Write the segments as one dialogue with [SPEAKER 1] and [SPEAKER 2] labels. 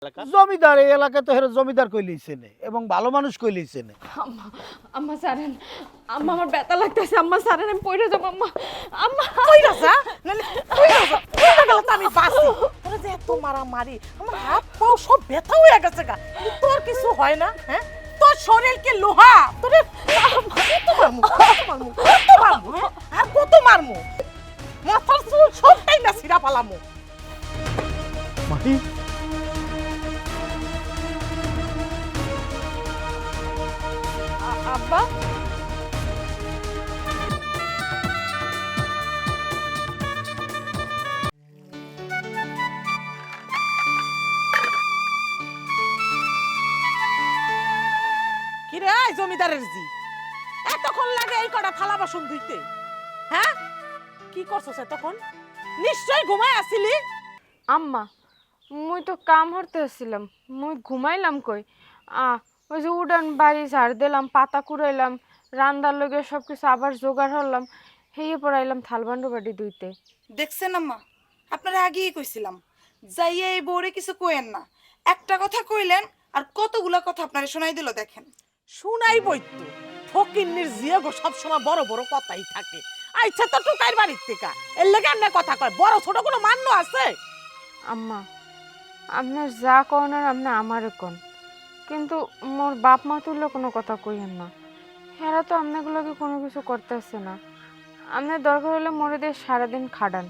[SPEAKER 1] জমিদার এই এলাকায় তো হেরে জমিদার কইলেইছে নে এবং ভালো মানুষ কইলেইছে নে।
[SPEAKER 2] আম্মা আম্মা সারেন, আম্মা আমার ব্যথা লাগতেছে, আম্মা সারেন, আমি পড়ে যাবো আম্মা। আম্মা
[SPEAKER 3] কইরা যা নালে কইরা যা, কইরা গেল তো আমি বাঁচি। তোরা যে এত মারামারি, আমার হাত পাও সব ব্যথা হয়ে গেছে গা। কিন্তু তোর কিছু হয় না, হ্যাঁ? তোর শরীর কি লোহা? তোরে কত মারমু, হ্যাঁ? আর কত মারমু? মাথার চুল সবটাই না ছিঁড়া পালামু।
[SPEAKER 1] মাহি
[SPEAKER 2] আব্বা
[SPEAKER 3] কি রে এই জমিদারের জি? এতক্ষণ লাগে এই কটা থালা বাসন ধুইতে? হ্যাঁ? কি করছস তখন? নিশ্চয় ঘুমায় আসিলি।
[SPEAKER 2] আম্মা মুই তো কাম হরতে আসছিলাম, মুই ঘুমাইলাম কই? ওই যে উড়ান বাড়ি ঝাড় দিলাম, পাতা কুড়াইলাম, রান্দার লগে সব কিছু আবার জোগাড় হলাম, হেয়ে পড়াইলাম থালবান্ড বাড়ি ধুইতে।
[SPEAKER 4] দেখছেন আম্মা, আপনারা আগেই কইছিলাম যাইয়া এই বউরে কিছু কইেন না। একটা কথা কইলেন আর কতগুলা কথা আপনারে শোনাই দিল দেখেন।
[SPEAKER 3] শুনাই বইতো ফকিন্নির জিয়া গো সবসময় বড় বড় কথাই থাকে। আচ্ছা তো টুকাইর বাড়ির থেকে এর লেগে এমনি কথা কয়, বড় ছোট কোনো মান্য আছে?
[SPEAKER 2] আম্মা আপনার যা কনের আপনি আমারে কন, কিন্তু মোর বাপ মা তুললে কোনো কথা কইেন না। হেরা তো আপনাগুলোকে কোনো কিছু করতেছে না। আপনার দরকার হলে মরে দিয়ে সারাদিন খাটান,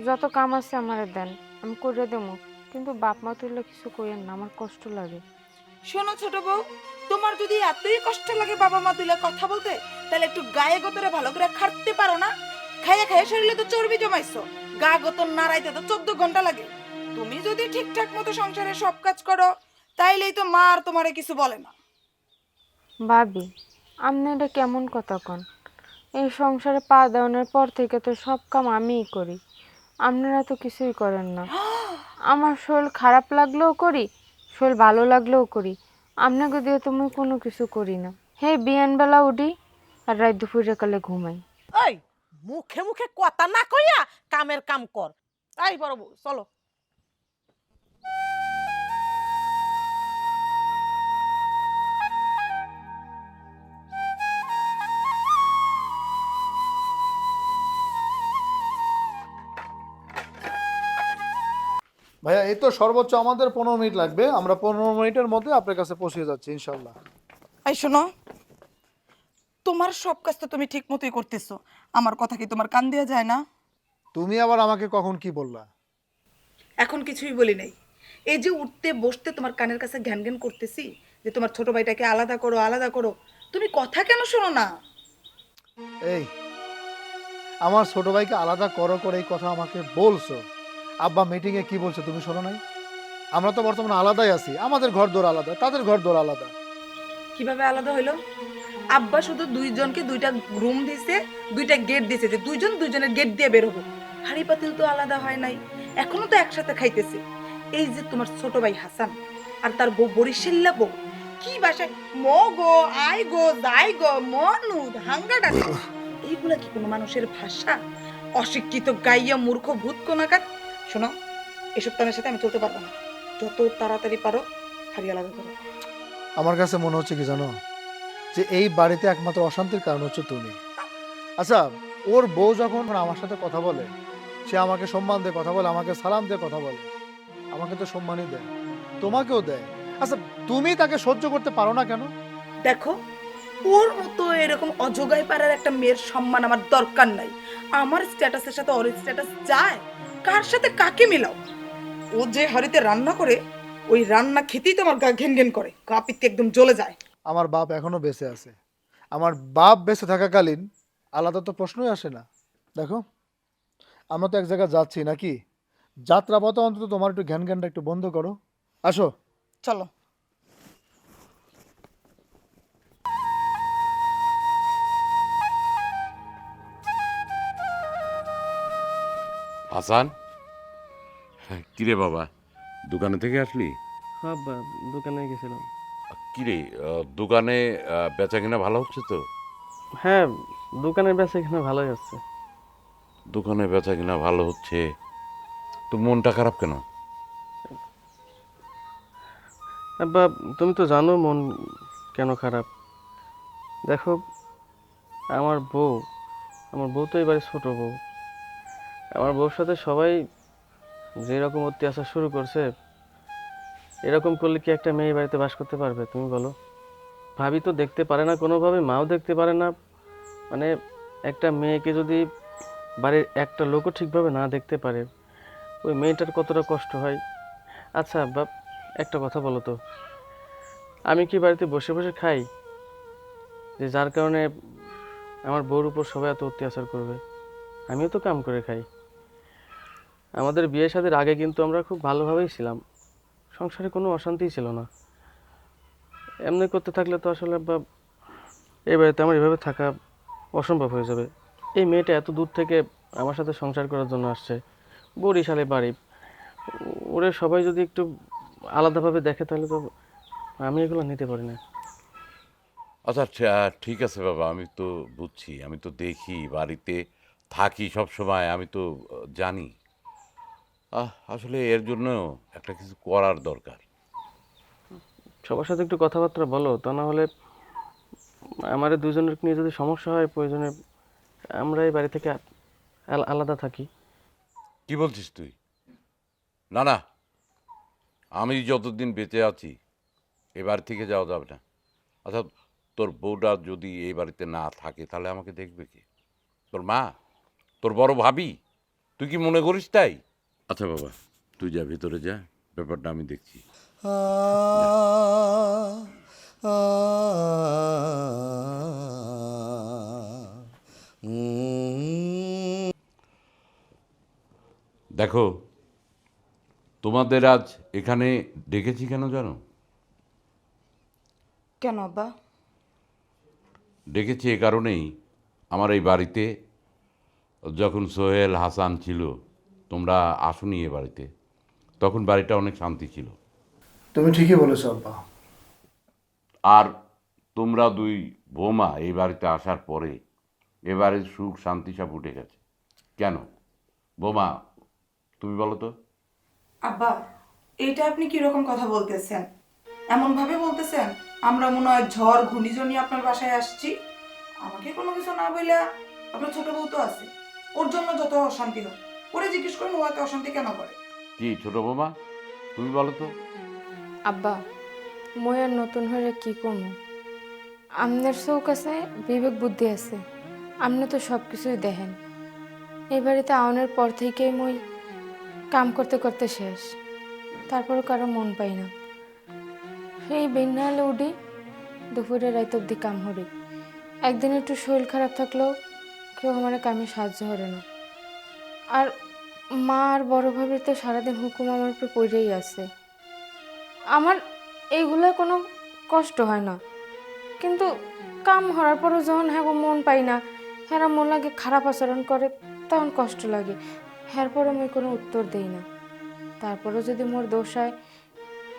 [SPEAKER 2] যত কাম আছে আমারে দেন, আমি করে দেবো, কিন্তু বাপ মা তুললে কিছু কইেন না, আমার কষ্ট লাগে।
[SPEAKER 4] শোনো ছোট বউ, তোমার যদি এতই কষ্ট লাগে বাবা মা তুলে কথা বলতে, তাহলে একটু গায়ে গোতরে ভালো করে খাটতে পারো না? খাইয়া খাইয়া শরীরে তো চর্বি জমাইছো, গা গোতর নাড়াইতে তো 14 ঘন্টা লাগে। তুমি যদি ঠিকঠাক মতো সংসারে সব কাজ করো, তাইলেই তো মা আর তোমারে কিছু বলে না।
[SPEAKER 2] ভাবি আপনি এটা কেমন কথা কন? এই সংসারে পা দেওয়ানোর পর থেকে তো সব কাম আমিই করি, আপনারা তো কিছুই করেন না। আমার শরীর খারাপ লাগলেও করি, শরীর ভালো লাগলেও করি, আপনাকে দিয়ে তুমি কোনো কিছু করি না। হে বিয়ানবেলা উঠি আর রাত দুপুরে কালে ঘুমাই।
[SPEAKER 3] ওই মুখে মুখে কথা না কইয়া কামের কাম কর। এই বড় বউ চলো।
[SPEAKER 5] ভাইয়া এই তো সর্বোচ্চ আমাদের 15 মিনিট লাগবে, আমরা 15 মিনিটের মধ্যে আপনার কাছে পৌঁছে যাচ্ছি ইনশাল্লাহ।
[SPEAKER 4] এই শোনো, তোমার সব কাজ তো তুমি ঠিক মতোই করতেছো, আমার কথা কি তোমার কান দেয়া যায় না?
[SPEAKER 5] তুমি আবার আমাকে কখন কি বললা?
[SPEAKER 4] এখন কিছুই বলি নাই। এই যে উঠতে বসতে তোমার কানের কাছে ঘ্যান ঘ্যান করতেছি যে তোমার ছোট ভাইটাকে আলাদা করো আলাদা করো, তুমি কথা কেন শোনো না?
[SPEAKER 5] এই আমার ছোট ভাইকে আলাদা করো করে এই কথা আমাকে বলছো, আব্বা মিটিংয়ে কি বলছে তুমি শোনো নাই? আমরা তো বর্তমানে আলাদাই আছি, আমাদের ঘর দোর আলাদা, তাদের ঘর দোর আলাদা।
[SPEAKER 4] কিভাবে আলাদা হইলো? আব্বা শুধু দুইজনকে দুইটা রুম দিছে, দুইটা গেট দিছে যে দুইজন দুইজনের গেট দিয়ে বের হবো। হাড়ি পাতিল তো আলাদা হয় নাই, এখনো তো একসাথে খাইতেছে। এই যে তোমার ছোট ভাই হাসান আর তার বউ বরিশাল্লা বউ, কি ভাষায় ম গো আই গো যাই গো মনুদ হাঙ্গাডা, এইগুলা কি কোনো মানুষের ভাষা? অশিক্ষিত গাইয়া মূর্খ ভূত কোনাকার। শোনো, এসব তাদের সাথে আমি চলতে পারবো না, যত তাড়াতাড়ি পারো হাড়ি আলাদা করো।
[SPEAKER 5] আমার কাছে মনে হচ্ছে কি জানো, যে এই বাড়িতে একমাত্র অশান্তির কারণ হচ্ছে তুমি। আচ্ছা, ওর বউ যখন আমার সাথে কথা বলে, সে আমাকে সম্মান দিয়ে কথা বলে, আমাকে সালাম দিয়ে কথা বলে, আমাকে তো সম্মানই দেয়, তোমাকেও দেয়। আচ্ছা, তুমি তাকে সহ্য করতে পারো না কেন?
[SPEAKER 4] দেখো, ওর মতো এরকম অজগায় পাড়ার একটা মেয়ের সম্মান আমার দরকার নাই। আমার স্ট্যাটাসের সাথে ওর স্ট্যাটাস যায়, কার সাথে কাকে মিলাও? ও যে হাড়িতে রান্না করে, ওই রান্না খেতেই তো আমার গা ঘেন ঘেন করে, গা পিত্তে একদম জ্বলে যায়।
[SPEAKER 5] আমার বাপ এখনো বেঁচে আছে, আমার বাপ বেঁচে থাকাকালীন আলাদা তো প্রশ্নই আসে না। দেখো, আমরা তো এক জায়গায় যাচ্ছি নাকি, যাত্রা পথে অন্তত তোমার একটু জ্ঞান জ্ঞানটা একটু বন্ধ করো। আসো।
[SPEAKER 4] চলো।
[SPEAKER 6] হাসান, কিরে বাবা, দোকানে থেকে আসলি?
[SPEAKER 7] হ্যাঁ আব্বা, দোকানে গেছিলাম।
[SPEAKER 6] কিরে, দোকানে বেচা কিনা ভালো হচ্ছে তো?
[SPEAKER 7] হ্যাঁ, দোকানের বেচা এখানে ভালোই আছে।
[SPEAKER 6] দোকানে বেচা কিনা ভালো হচ্ছে তো মনটা খারাপ কেন?
[SPEAKER 7] আব্বা তুমি তো জানো মন কেন খারাপ। দেখো আমার বউ আমার বউ তো এবারে ছোট বউ। আমার বউর সাথে সবাই যেরকম অত্যাচার শুরু করছে, এরকম করলে কি একটা মেয়ে বাড়িতে বাস করতে পারবে তুমি বলো? ভাবি তো দেখতে পারে না কোনোভাবে, মাও দেখতে পারে না। মানে একটা মেয়েকে যদি বাড়ির একটা লোকও ঠিকভাবে না দেখতে পারে, ওই মেয়েটার কতটা কষ্ট হয়। আচ্ছা বাপ, একটা কথা বলো তো, আমি কি বাড়িতে বসে বসে খাই যে যার কারণে আমার বউর উপর সবাই এত অত্যাচার করবে? আমিও তো কাম করে খাই। আমাদের বিয়ে শাদীর আগে কিন্তু আমরা খুব ভালোভাবেই ছিলাম, সংসারে কোনো অশান্তিই ছিল না। এমনি করতে থাকলে তো আসলে বাপ এই বাড়িতে আমার এভাবে থাকা অসম্ভব হয়ে যাবে। এই মেয়েটা এত দূর থেকে আমার সাথে সংসার করার জন্য আসছে, বরিশালে বাড়ি। ওরে সবাই যদি একটু আলাদাভাবে দেখে তাহলে তো আমি এগুলো নিতে পারি না।
[SPEAKER 6] আচ্ছা ঠিক আছে বাবা, আমি তো বুঝছি, আমি তো দেখি বাড়িতে থাকি সব সময়, আমি তো জানি। আসলে এর জন্য একটা কিছু করার দরকার।
[SPEAKER 7] সবার সাথে একটু কথাবার্তা বলো, তা না হলে আমাদের দুজনের নিয়ে যদি সমস্যা হয় প্রয়োজনে আমরা এই বাড়ি থেকে আলাদা থাকি।
[SPEAKER 6] কি বলছিস তুই? না না, আমি যতদিন বেঁচে আছি এ বাড়ি থেকে যাওয়া যাবে না। আচ্ছা, তোর বউটা যদি এই বাড়িতে না থাকে তাহলে আমাকে দেখবে কে? তোর মা? তোর বড় ভাবি? তুই কি মনে করিস তাই? আচ্ছা বাবা, তুই যা, ভিতরে যা, ব্যাপারটা আমি দেখছি। দেখো, তোমাদের আজ এখানে ডেকেছি কেন জানো?
[SPEAKER 4] কেন আব্বা?
[SPEAKER 6] ডেকেছি এ কারণেই, আমার এই বাড়িতে যখন সোহেল হাসান ছিল, তোমরা আসোনি এ বাড়িতে, তখন বাড়িটা অনেক শান্তি ছিল।
[SPEAKER 5] তুমি ঠিকই বলেছো আব্বা।
[SPEAKER 6] আর তোমরা দুই বৌমা এই বাড়িতে আসার পরে এ বাড়ির সুখ শান্তি সব উঠে গেছে। কেন বৌমা, তুমি বলো তো?
[SPEAKER 4] আব্বা, এইটা আপনি কিরকম কথা বলতেছেন? এমন ভাবে বলতেছেন আমরা মনে হয় ঝড় ঘূর্ণিঝড় নিয়ে আপনার বাসায় আসছি। আমাকে কোনো কিছু না বইলা আপনার ছোট বউ তো আছে, ওর জন্য যত অশান্তি হয় ওরে জিজ্ঞেস করেন, ও এত অশান্তি কেন করে?
[SPEAKER 6] কি ছোট বৌমা, তুমি বলো তো?
[SPEAKER 2] আব্বা, মই আর নতুন হয়ে কি করবো? আপনার চৌক আছে, বিবেক বুদ্ধি আছে, আপনি তো সব কিছুই দেখেন। এই বাড়িতে আউনের পর থেকেই মই কাম করতে করতে শেষ, তারপরও কারো মন পাই না। সেই বেনালে উঠি, দুপুরে রাত অব্দি কাম হরি। একদিন একটু শরীর খারাপ থাকলেও কেউ আমার কামে সাহায্য করে না। আর মা আর বড় ভাবির তো সারাদিন হুকুম আমার উপর পড়েই আছে। আমার এইগুলো কোনো কষ্ট হয় না, কিন্তু কাম হওয়ার পরও যখন হ্যাঁ মন পাই না, হ্যাঁ মন লাগে খারাপ আচরণ করে, তখন কষ্ট লাগে। হ্যার পরে আমি কোনো উত্তর দেই না। তারপরেও যদি মোর দোষ হয়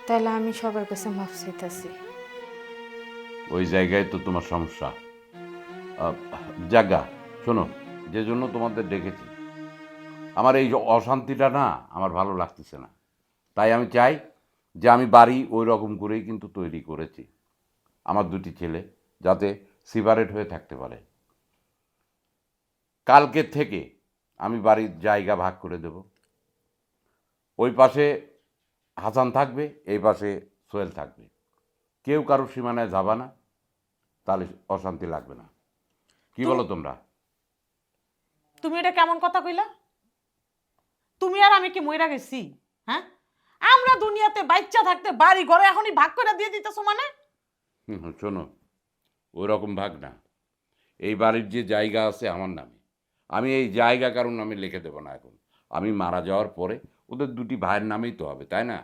[SPEAKER 2] তাহলে আমি সবার কাছে মাফ চাইতেছি।
[SPEAKER 6] ওই জায়গায় তো তোমার সমস্যা। জাগা, শোনো, যে জন্য তোমাদের ডেকেছি, আমার এই যে অশান্তিটা না আমার ভালো লাগতেছে না। তাই আমি চাই যে আমি বাড়ি ওই রকম করেই কিন্তু তৈরি করেছি, আমার দুটি ছেলে যাতে সিপারেট হয়ে থাকতে পারে। কালকের থেকে আমি বাড়ির জায়গা ভাগ করে দেব। ওই পাশে হাসান থাকবে, এই পাশে সোহেল থাকবে। কেউ কারোর সীমানায় যাবা না, তাহলে অশান্তি লাগবে না। কি বলো তোমরা?
[SPEAKER 3] তুমি এটা কেমন কথা কইলা? তুমি আর আমি কি মইরা গেছি? হ্যাঁ, আমরা দুনিয়াতে বাচ্চা থাকতে বাড়ি ঘরে এখনই ভাগ করে দিয়ে দিতেছো মানে?
[SPEAKER 6] শোনো, ওই রকম ভাগ না। এই বাড়ির যে জায়গা আছে আমার নামে, আমি এই জায়গা কারণ আমি লিখে দেবো না এখন। আমি মারা যাওয়ার পরে ওদের দুটি ভাইয়ের নামেই তো হবে, তাই না?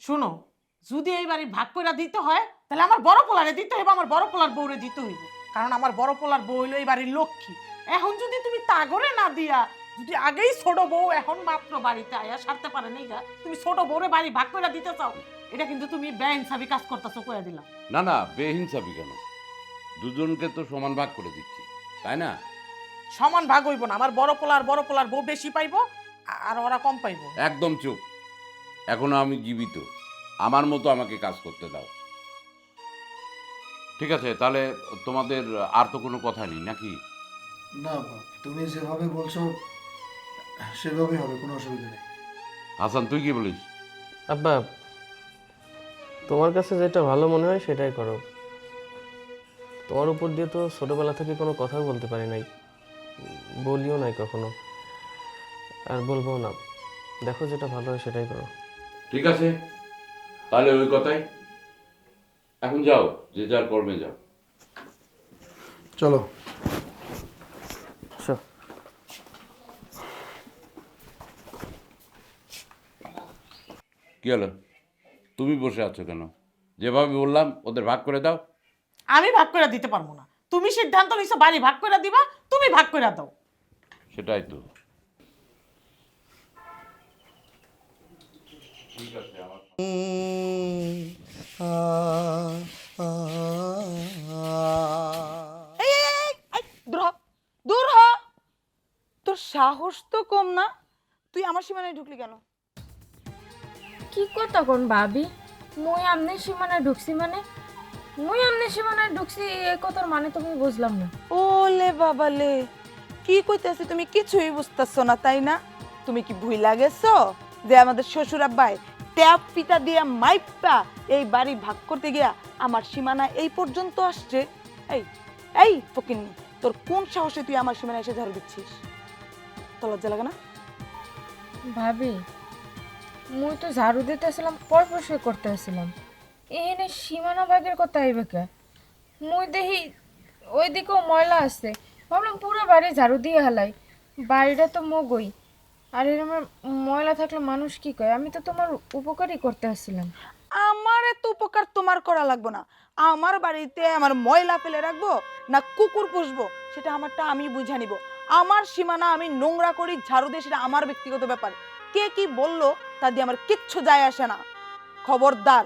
[SPEAKER 3] শুনো, যদি এই বাড়ি ভাগ করে দিতে হয় তাহলে আমার বড় পোলারে দিতে হইব, আমার বড় পোলার বউরে দিতে হইব। কারণ আমার বড় পোলার বউ হইলো এই বাড়ির লক্ষ্মী। এখন যদি তুমি তাগরে না দিয়া, যদি আগেই ছোট বউ এখন মাত্র বাড়িতে আয়া সারতে পারে নাই গা, তুমি ছোট বউরে বাড়ি ভাগ করে দিতে চাও, এটা কিন্তু তুমি বেইনসাফি কাজ করতেছো, কইয়া দিলাম।
[SPEAKER 6] না না, বেহিংসাবি কেন? দুজনকে তো সমান ভাগ করে দিচ্ছি, তাই না?
[SPEAKER 3] সমান ভাগ হইব না, আমার বড় পোলার বউ বেশি পাইবো আর ওরা কম পাইবো।
[SPEAKER 6] একদম চুপ। এখনো আমি জীবিত, আমার মতো আমাকে কাজ করতে দাও। ঠিক আছে, তাহলে তোমাদের আর তো কোনো কথা নেই নাকি?
[SPEAKER 5] না বাপ, তুমি যেভাবে বলছো সেভাবেই হবে, কোনো অসুবিধা নেই।
[SPEAKER 6] হাসান, তুই কি বলিস?
[SPEAKER 7] আব্বা, তোমার কাছে যেটা ভালো মনে হয় সেটাই করো। তোমার উপর দিয়ে তো ছোটবেলা থেকে কোনো কথাও বলতে পারি নাই, বলিও নাই কখনো, আর বলবো না। দেখো যেটা ভালো হয় সেটাই করো।
[SPEAKER 6] ঠিক আছে, তাহলে ওই কথাই। এখন যাও, যে যার কর্মে যাও।
[SPEAKER 5] চলো।
[SPEAKER 7] আচ্ছা,
[SPEAKER 6] কি হলো, তুমি বসে আছো কেন? যেভাবে বললাম ওদের ভাগ করে দাও।
[SPEAKER 3] আমি ভাগ করে দিতে পারবো না। তুমি সিদ্ধান্ত নিছো বাড়ি ভাগ করে দিবা, তুমি ভাগ করে দাও।
[SPEAKER 6] সেটাই তো। ঠিক আছে, আমার
[SPEAKER 4] এই এই, এই, এই, দূর হ, দূর হ। তোর সাহস তো কম না, তুই আমার সীমানায় ঢুকলি কেন?
[SPEAKER 2] কি কথা কোন ভাবি? মুই আমনে সীমানায় ঢুকছি মানে? মুই আমনে সীমানায় ঢুকছি এই কথার মানে তুমি বুঝলাম না।
[SPEAKER 4] ওলে বাবা লে, কি কইতেছি তুমি কিছুই বুঝতেছ না তাই না? তুমি কি ভুইলা গেছো যে আমাদের শ্বশুর আব্বাই ট্যাপ পিতা দিয়া মাইপা এই বাড়ি ভাগ করতে গিয়া আমার সীমানা এই পর্যন্ত আসছে? এই এই ফকিন্নি, তোর কোন সাহসে তুই আমার সীমানায় এসে ঝাড়ু দিচ্ছিস? তোর লজ্জা লাগে না?
[SPEAKER 2] ভাবি, মুই তো ঝাড়ু দিতেছিলাম, পরপরশই করতেছিলাম। এখানে সীমানা ভাগের কথা আইবে কে? মুই দেখি ওইদিকেও ময়লা আছে, ভাবলাম পুরো বাড়ি ঝাড়ু দিয়ে হালাই। বাড়িটা তো মগই, আর এরকম ময়লা থাকলে মানুষ কি কয়? আমি তো তোমার উপকারই করতে আসছিলাম।
[SPEAKER 4] আমার এত উপকার তোমার করা লাগবে না। আমার বাড়িতে আমার ময়লা ফেলে রাখবো না কুকুর পুষবো সেটা আমারটা আমি বুঝে নিব। আমার সীমানা আমি নোংরা করি ঝাড়ু দিয়ে, সেটা আমার ব্যক্তিগত ব্যাপার। কে কি বললো তা দিয়ে আমার কিচ্ছু যায় আসে না। খবরদার,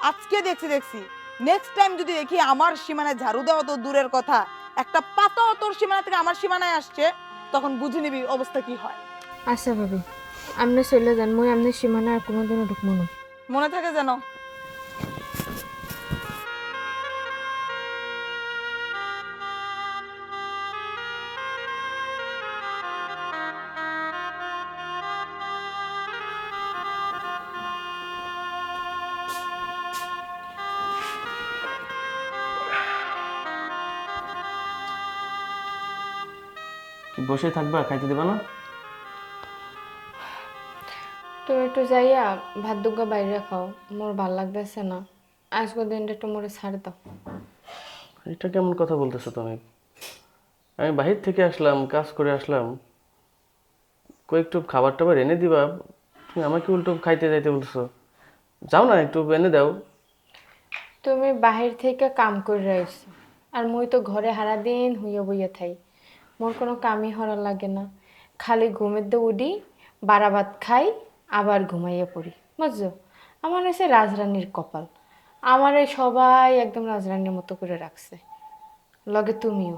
[SPEAKER 4] আজকে দেখছি নেক্সট টাইম যদি দেখি আমার সীমানায় ঝাড়ু দেওয়া তো দূরের কথা, একটা পাতাও তোর সীমানা থেকে আমার সীমানায় আসছে, তখন বুঝে নিবি অবস্থা কি হয়।
[SPEAKER 2] আচ্ছা ভাবি, আপনি চলে যান, মুই আপনার সীমানায় আর কোনোদিনও ঢুকবো না।
[SPEAKER 4] মনে থাকে যেন।
[SPEAKER 7] কি বসে থাকবা, খাইতে দিবা না?
[SPEAKER 2] তুমি একটু যাইয়া ভাত দুগা বাইরে খাও, মোর ভাল লাগতেছে না। আজকে দিনটা একটু মোরে ছাড় দাও।
[SPEAKER 7] এটা কেমন কথা বলতেছো তুমি? আমি বাহির থেকে আসলাম, কাজ করে আসলাম, কয়েকটু খাবার টাবার এনে দিবা, তুমি আমাকে উল্টো খাইতে যাইতে বলছো। যাও না, একটু এনে দাও।
[SPEAKER 2] তুমি বাহির থেকে কাম করে আইছো, আর মুই তো ঘরে হারা দিন হইয়া বইয়া থাই। মোর কোনো কামই হরা লাগে না, খালি ঘুমের দিয়ে উডি, বাড়া ভাত খাই, আবার ঘুমাইয়া পড়ি। বুঝছো? আমার হচ্ছে রাজরানীর কপাল। আমারে সবাই একদম রাজরানীর মতো করে রাখছে, লগে তুমিও।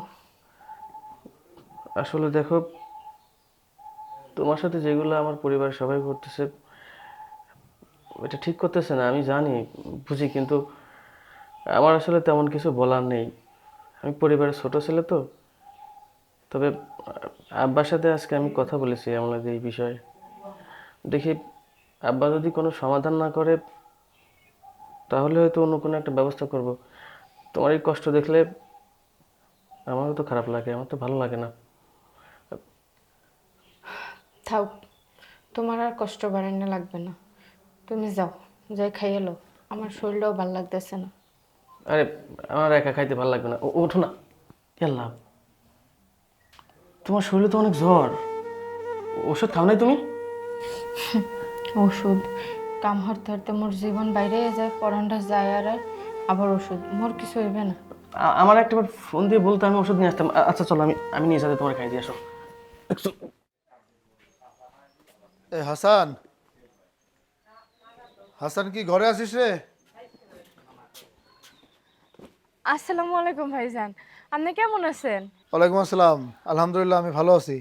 [SPEAKER 7] আসলে দেখো, তোমার সাথে যেগুলো আমার পরিবারের সবাই করতেছে এটা ঠিক করতেছে না, আমি জানি, বুঝি, কিন্তু আমার আসলে তেমন কিছু বলার নেই। আমি পরিবারের ছোট ছেলে তো। তবে আব্বার সাথে আজকে আমি কথা বলেছি আমাদের এই বিষয়ে। দেখি আব্বা যদি কোনো সমাধান না করে তাহলে হয়তো অন্য কোনো একটা ব্যবস্থা করব। তোমার এই কষ্ট দেখলে আমারও তো খারাপ লাগে, আমার তো ভালো লাগে না।
[SPEAKER 2] থাও, তোমার আর কষ্ট বাড়ানো লাগবে না। তুমি যাও, যাই খাইয়ে লো, আমার শরীরটাও ভাল লাগতেছে না।
[SPEAKER 7] আরে আমার একা খাইতে ভালো লাগবে না, ওঠো না। লাভ, তোমার শরীরে তো অনেক জ্বর, ওষুধ খাও নাই তুমি?
[SPEAKER 2] ওষুধ কাম হারতে হারতে মোর জীবন বাইরে যায়, পরানটা যায় আর আয়, আবার ওষুধ, মোর কিছু হইবে না।
[SPEAKER 7] আমার একটাবার ফোন দিয়ে বলতো, আমি ওষুধ নিয়ে আসতাম। আচ্ছা চলো, আমি নিয়ে যাতে তোমার খাই দিয়ে আসো।
[SPEAKER 5] এ হাসান, হাসান কি ঘরে আছিস রে?
[SPEAKER 2] আসসালামু আলাইকুম ভাইজান, আপনি কেমন আছেন?
[SPEAKER 5] ওয়ালাইকুম আসসালাম। আলহামদুলিল্লাহ, আমি ভালো আছি।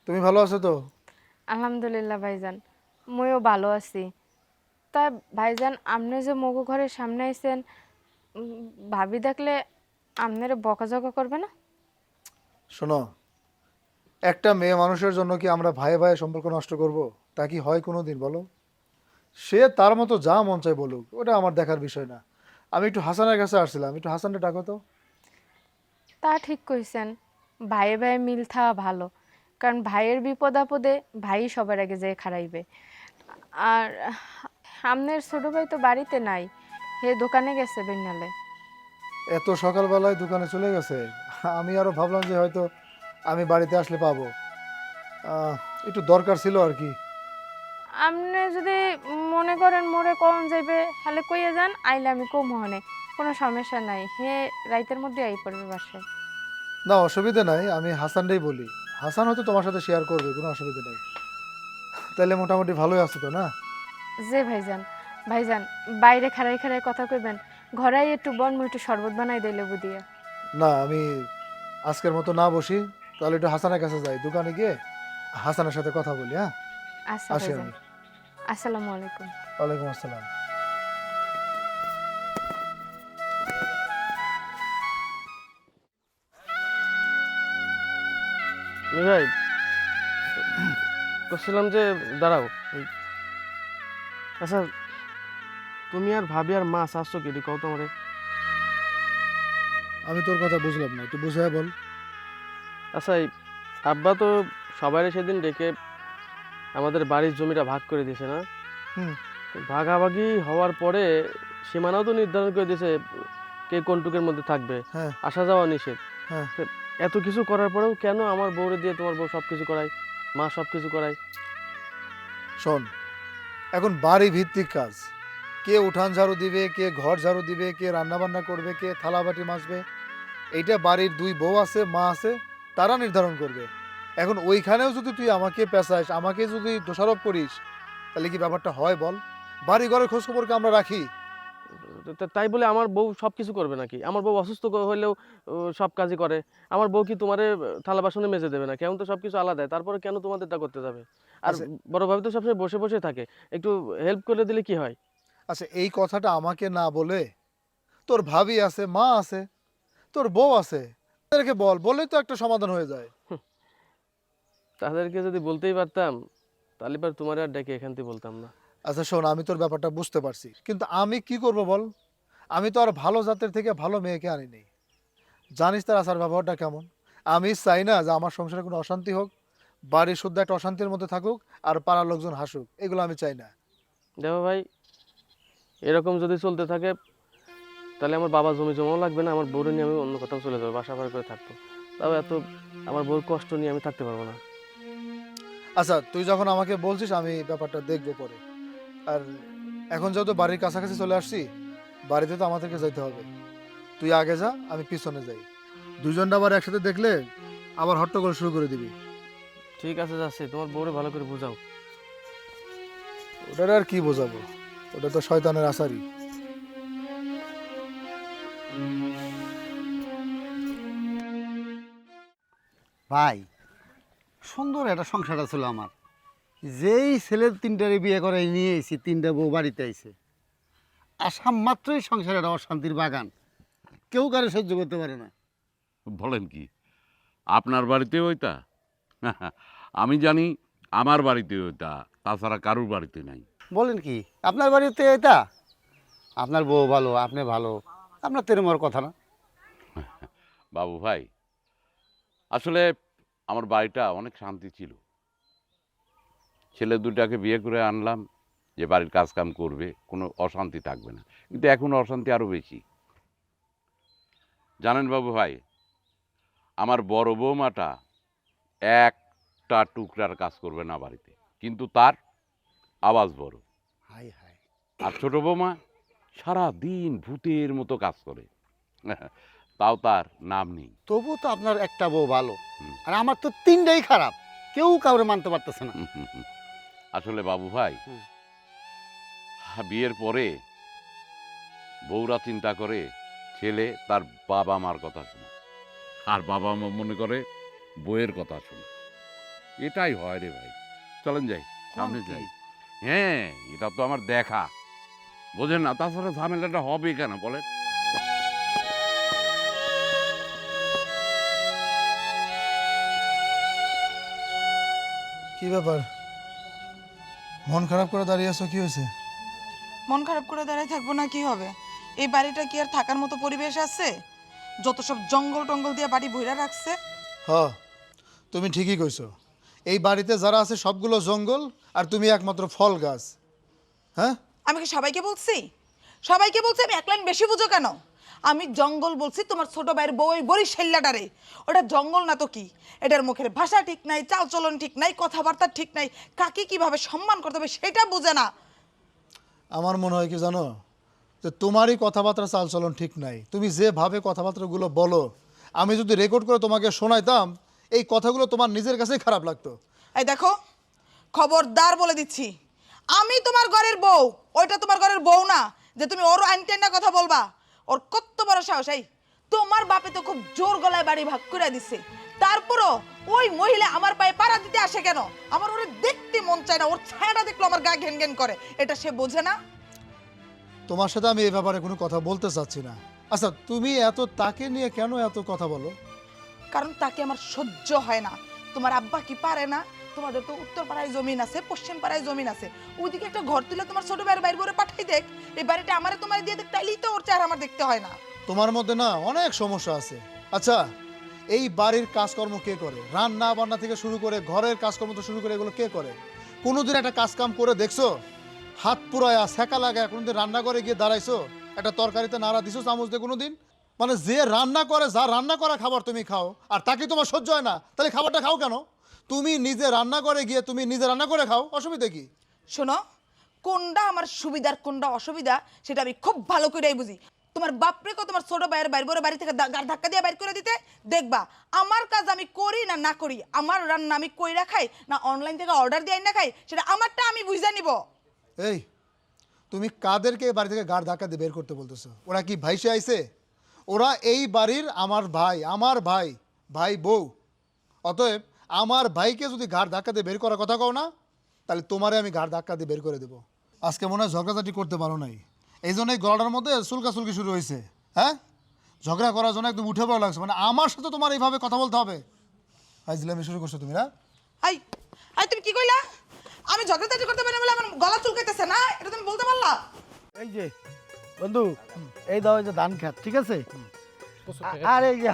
[SPEAKER 5] তুমি ভালো আছো তো?
[SPEAKER 2] আলহামদুলিল্লাহ ভাইজান, মইও ভালো আছি। তা ভাইজান আপনি যে মগু ঘরের সামনে আইছেন, ভাবি দেখলে আপনারা বকাঝকা করবে না?
[SPEAKER 5] শোনো, একটা মেয়ে মানুষের জন্য কি আমরা ভাই ভাই সম্পর্ক নষ্ট করব? তা কি হয় কোনো দিন বলো? সে তার মতো যা মন চায় বলুক, ওটা আমার দেখার বিষয় না। আমি একটু হাসানের কাছে আসছিলাম, একটু হাসানটা ডাকো তো।
[SPEAKER 2] তা ঠিক কইছেন, ভাইয়ে ভাইয়ে মিল থাকা ভালো, কারণ ভাইয়ের বিপদ আপদে ভাই সবার আগে যেয়ে খাড়াইবে। আর আপনার ছোট ভাই তো বাড়িতে নাই, হে দোকানে গেছে বেনালে।
[SPEAKER 5] এত সকালবেলায় দোকানে চলে গেছে, আমি আরো ভাবলাম যে হয়তো আমি বাড়িতে আসলে পাবো। একটু দরকার ছিল আর কি।
[SPEAKER 2] আপনি যদি মনে করেন মোরে কখন যাইবে তাহলে কইয়া যান, আইলে আমি কম হনে, কোনো সমস্যা নাই। হে রাইতের মধ্যে আই পড়বে বাসায়।
[SPEAKER 5] না, অসুবিধা নাই, আমি হাসানটাই বলি। হাসান হয়তো তোমার সাথে শেয়ার করবে, কোনো অসুবিধা নেই। তাহলে মোটামুটি ভালোই আছো তো না?
[SPEAKER 2] যে ভাইজান, ভাইজান বাইরে খাড়াই খাড়াই কথা কইবেন, ঘরাই একটু বন মুই একটু শরবত বানাই দিই লেবু দিয়ে।
[SPEAKER 5] না, আমি আজকের মতো না বসি, তাহলে একটু হাসানের কাছে যাই, দোকানে গিয়ে হাসানের সাথে কথা বলি। হ্যাঁ,
[SPEAKER 2] আচ্ছা
[SPEAKER 5] আসি
[SPEAKER 2] ভাইজান,
[SPEAKER 5] আমি।
[SPEAKER 2] আসসালামু আলাইকুম।
[SPEAKER 5] ওয়ালাইকুম আসসালাম।
[SPEAKER 7] ভাই বলছিলাম যে দাঁড়াও, আচ্ছা তুমি আর ভাবি আর মাছ আসছো কি কও তো আমারে।
[SPEAKER 5] আমি তোর কথা বুঝলাম না, একটু বুঝায় বল।
[SPEAKER 7] আচ্ছা এই আব্বা তো সবাই সেদিন ডেকে আমাদের বাড়ির জমিটা ভাগ করে দিয়েছে না?
[SPEAKER 5] হুম।
[SPEAKER 7] তো ভাগাভাগি হওয়ার পরে সীমানাও তো নির্ধারণ করে দিয়েছে কে কোনটুকের মধ্যে থাকবে,
[SPEAKER 5] হ্যাঁ
[SPEAKER 7] আসা যাওয়া নিষেধ।
[SPEAKER 5] হ্যাঁ।
[SPEAKER 7] তো এত কিছু করার পরেও কেন আমার বউরে দিয়ে তোমার বউ সব কিছু করায়, মা সব কিছু করায়?
[SPEAKER 5] শোন, এখন বাড়ি ভিত্তিক কাজ, কে উঠান ঝাড়ু দিবে, কে ঘর ঝাড়ু দিবে, কে রান্না বান্না করবে, কে থালা বাটি মাজবে, এইটা বাড়ির দুই বউ আছে, মা আছে, তারা নির্ধারণ করবে। এখন ওইখানেও যদি তুই আমাকে পেঁচাইস, আমাকে যদি দোষারোপ করিস, তাহলে কি ব্যাপারটা হয় বল? বাড়ি ঘরের খোঁজ খবরকে আমরা রাখি।
[SPEAKER 7] তাই বলে আমার বউ সব কিছু করবে নাকি? আমার বউ অসুস্থ হলেও সব কাজই করে। আমার বউ কি তোমারে থালা বাসনে মেজে দেবে না? কেমন তো সব কিছু আলাদা, তারপরে কেন তোমাদেরটা করতে যাবে? আর
[SPEAKER 5] আচ্ছা।
[SPEAKER 7] বড় ভাবি তো সবসময় বসে বসে থাকে, একটু হেল্প করে দিলে কি হয়?
[SPEAKER 5] আচ্ছা, এই কথাটা আমাকে না বলে তোর ভাবি আছে, মা আছে, তোর বউ আছে, তাদেরকে বল, বললেই তো একটা সমাধান হয়ে যায়।
[SPEAKER 7] তাদেরকে যদি বলতেই পারতাম তাহলে পর তোমার আর ডেকে এখান থেকে বলতাম না।
[SPEAKER 5] আচ্ছা শোন, আমি তোর ব্যাপারটা বুঝতে পারছি, কিন্তু আমি কি করব বল? আমি তো আর ভালো জাতের থেকে ভালো মেয়েকে আনিনি। জানিস তার আচার ব্যবহারটা কেমন। আমি চাই না যে আমার সংসারে কোনো অশান্তি হোক, বাড়ির শুদ্ধ একটা অশান্তির মধ্যে থাকুক, আর পাড়ার লোকজন হাসুক, এগুলো আমি চাই না।
[SPEAKER 7] দেখো ভাই, এরকম যদি চলতে থাকে তাহলে আমার বাবা জমি জমাও লাগবে না, আমার বউরে নিয়ে আমি অন্য কোথাও চলে যাবো, বাসা বাড়ি করে থাকতো। তাও এত আমার বউর কষ্ট নিয়ে আমি থাকতে পারবো না।
[SPEAKER 5] আচ্ছা, তুই যখন আমাকে বলছিস আমি ব্যাপারটা দেখবো পরে। আর এখন যেহেতু বাড়ির কাছাকাছি চলে আসছি, বাড়িতে তো আমাদেরকে যেতে হবে। তুই আগে যা, আমি পিছনে যাই। দুজনটা আবার একসাথে দেখলে আবার হট্টগোল শুরু করে দিবি।
[SPEAKER 7] ঠিক আছে, যাচ্ছি, তোমার বউরে ভালো করে বুঝাও।
[SPEAKER 5] ওটার আর কি বোঝাবো, ওটা তো শয়তানের আসারই।
[SPEAKER 1] ভাই, সুন্দর একটা সংসার ছিল আমার। যেই ছেলের তিনটারে বিয়ে করে নিয়ে এসেছি, তিনটা বউ বাড়িতে আইছে, আসাম মাত্রই সংসারে একটা অশান্তির বাগান, কেউ কারো সহ্য করতে পারে না।
[SPEAKER 6] বলেন কি, আপনার বাড়িতে ওইটা? আমি জানি আমার বাড়িতে ওইটা, তাছাড়া কারুর বাড়িতে নাই।
[SPEAKER 1] বলেন কি, আপনার বাড়িতে এটা? আপনার বউ ভালো, আপনি ভালো, আপনার তেরমার কথা না।
[SPEAKER 6] বাবু ভাই, আসলে আমার বাড়িটা অনেক শান্তি ছিল। ছেলে দুটাকে বিয়ে করে আনলাম যে বাড়ির কাজকাম করবে, কোনো অশান্তি থাকবে না। কিন্তু এখন অশান্তি আরও বেশি। জানেন বাবু ভাই, আমার বড় বৌমাটা একটা টুকরার কাজ করবে না বাড়িতে, কিন্তু তার আওয়াজ বড়।
[SPEAKER 1] High high.
[SPEAKER 6] আর ছোট বৌমা সারা দিন ভূতের মতো কাজ করে, তাও তার নাম নেই।
[SPEAKER 1] তবু তো আপনার একটা বউ ভালো,
[SPEAKER 6] হুম।
[SPEAKER 1] আর আমার তো তিনটাই খারাপ, কেউ কাউরে মানতে পারতেছে না।
[SPEAKER 6] আসলে বাবু ভাই,
[SPEAKER 1] হুম।
[SPEAKER 6] বিয়ের পরে বউরা চিন্তা করে ছেলে তার বাবা মার কথা শুনে, আর বাবা মা মনে করে বউয়ের কথা শুনে। এটাই হয় রে ভাই। চলেন যাই, সামনে যাই। হ্যাঁ, এটা তো আমার দেখা। বোঝেন না, তাছাড়া ঝামেলাটা হবে কেন বলেন?
[SPEAKER 5] কি ব্যাপার, মন খারাপ করে দাঁড়িয়ে আছো, কি হয়েছে?
[SPEAKER 4] মন খারাপ করে দাঁড়ায় থাকবো না, কি হবে? এই বাড়িটা কি আর থাকার মতো পরিবেশ আছে? যত সব জঙ্গল টঙ্গল দিয়ে বাড়ি ভইরা রাখছে।
[SPEAKER 5] হ, তুমি ঠিকই কইছো। এই বাড়িতে যারা আছে সবগুলো জঙ্গল, আর তুমি একমাত্র ফল গাছ। হ্যাঁ,
[SPEAKER 4] আমি কি সবাইকে বলছি? সবাইকে বলছি আমি এক লাইন বেশি বুঝো কেন? আমি জঙ্গল বলছি তোমার ছোট ভাইয়ের বউ ওই বরিশাল্লাটারে। ওটা জঙ্গল না তো কি? এটার মুখের ভাষা ঠিক নাই, চালচলন ঠিক নাই, কথাবার্তা ঠিক নাই, কাকে কিভাবে সম্মান করতে হবে সেটা বুঝে না।
[SPEAKER 5] আমার মনে হয় কি জানো, যে তোমারই কথাবার্তা চালচলন ঠিক নাই। তুমি যেভাবে কথাবার্তাগুলো বলো, আমি যদি রেকর্ড করে তোমাকে শোনাইতাম, এই কথাগুলো তোমার নিজের কাছেই খারাপ লাগতো।
[SPEAKER 4] এই দেখো, খবরদার বলে দিচ্ছি, আমি তোমার ঘরের বউ, ওইটা তোমার ঘরের বউ না যে তুমি ওর আইনটেন্না কথা বলবা। ওর কত বড় সাহস! এই তোমার বাপে তো খুব জোর গলায় বাড়ি ভাগ করে দিছে, তারপরও ওই মহিলা আমার পায়ে পাড়া দিতে আসে কেন? আমার ওরে দেখতে মন চায় না, ওর ছায়াটা দেখলো আমার গা ঘেন ঘেন করে। এটা সে বোঝে না?
[SPEAKER 5] তোমার সাথে আমি এই ব্যাপারে কোনো কথা বলতে চাচ্ছি না। আচ্ছা, তুমি তাকে নিয়ে কেন এত কথা বলো?
[SPEAKER 4] কারণ তাকে আমার সহ্য হয় না। তোমার আব্বা কি পারে না? তোমাদের তো উত্তর পাড়ায় জমিন আছে, পশ্চিম পাড়ায় জমিন আছে, ওইদিকে একটা ঘর তুলে তোমার ছোট ভাইয়ের বাইরে করে পাঠাই দেখ। এই বাড়িটা আমারে তোমার দিয়ে দেখ, তাইলেই তো ওর চেহারা আমার দেখতে হয় না।
[SPEAKER 5] তোমার মধ্যে না অনেক সমস্যা আছে। আচ্ছা, এই বাড়ির কাজকর্ম কে করে? রান্না বান্না থেকে শুরু করে ঘরের কাজকর্ম তো শুরু করে এগুলো কে করে? কোনোদিন একটা কাজ কাম করে দেখছো? হাত পুরায়া সেকা লাগায় কোনোদিন রান্না করে গিয়ে দাঁড়াইছো? একটা তরকারিতে নাড়া দিছো চামচ দিয়ে কোনোদিন? মানে যে রান্না করে, যা রান্না করা খাবার তুমি খাও, আর তাকে তোমার সহ্য হয় না, তাহলে খাবারটা খাও কেন? তুমি নিজে রান্না করে গিয়ে তুমি নিজে রান্না করে খাও, অসুবিধা কি?
[SPEAKER 4] শোনো, কোনটা আমার সুবিধার কোনটা অসুবিধা সেটা আমি খুব ভালো করেই বুঝি। তোমার বাপরে কো তোমার ছোট ভাইয়ের বাইরে বড় বাড়ি থেকে গাড় ধাক্কা দিয়ে বাইর করে দিতে দেখবা। আমার কাজ আমি করি না না করি, আমার রান্না আমি কইরা খাই না অনলাইন থেকে অর্ডার দিয়ে না খাই, সেটা আমারটা আমি বুঝে নিব।
[SPEAKER 5] এই, তুমি কাদেরকে এই বাড়ি থেকে গাড় ধাক্কা দিয়ে বের করতে বলতেছো? ওরা কি ভাইসে আইছে? ওরা এই বাড়ির আমার ভাই, আমার ভাই, ভাই বউ। অতএব আমার ভাইকে যদি ঘাড় ধাক্কা দিয়ে বের করার কথা কও না, তাহলে তোমারে আমি ঘাড় ধাক্কা দিয়ে বের করে দেবো। আজকে মনে হয় ঝগড়াঝাটি করতে পারো নাই, এই জন্য এই গলাটার মধ্যে চুলকাচুলকি শুরু হয়েছে। হ্যাঁ, ঝগড়া করার জন্য একদম উঠে পড়া লাগছে। মানে আমার সাথে তোমার এইভাবে কথা বলতে হবে? হাইজলামি শুরু করছো তুমি না?
[SPEAKER 4] আই আই তুমি কি কইলা? আমি ঝগড়াঝাটি করতে পারি না বলে আমার গলা চুলকাইতেছে না? এটা তুমি বলতে পারলা?
[SPEAKER 1] এই যে বন্ধু, এই দাও, এই যে ধান খাত, ঠিক আছে? আর এই যে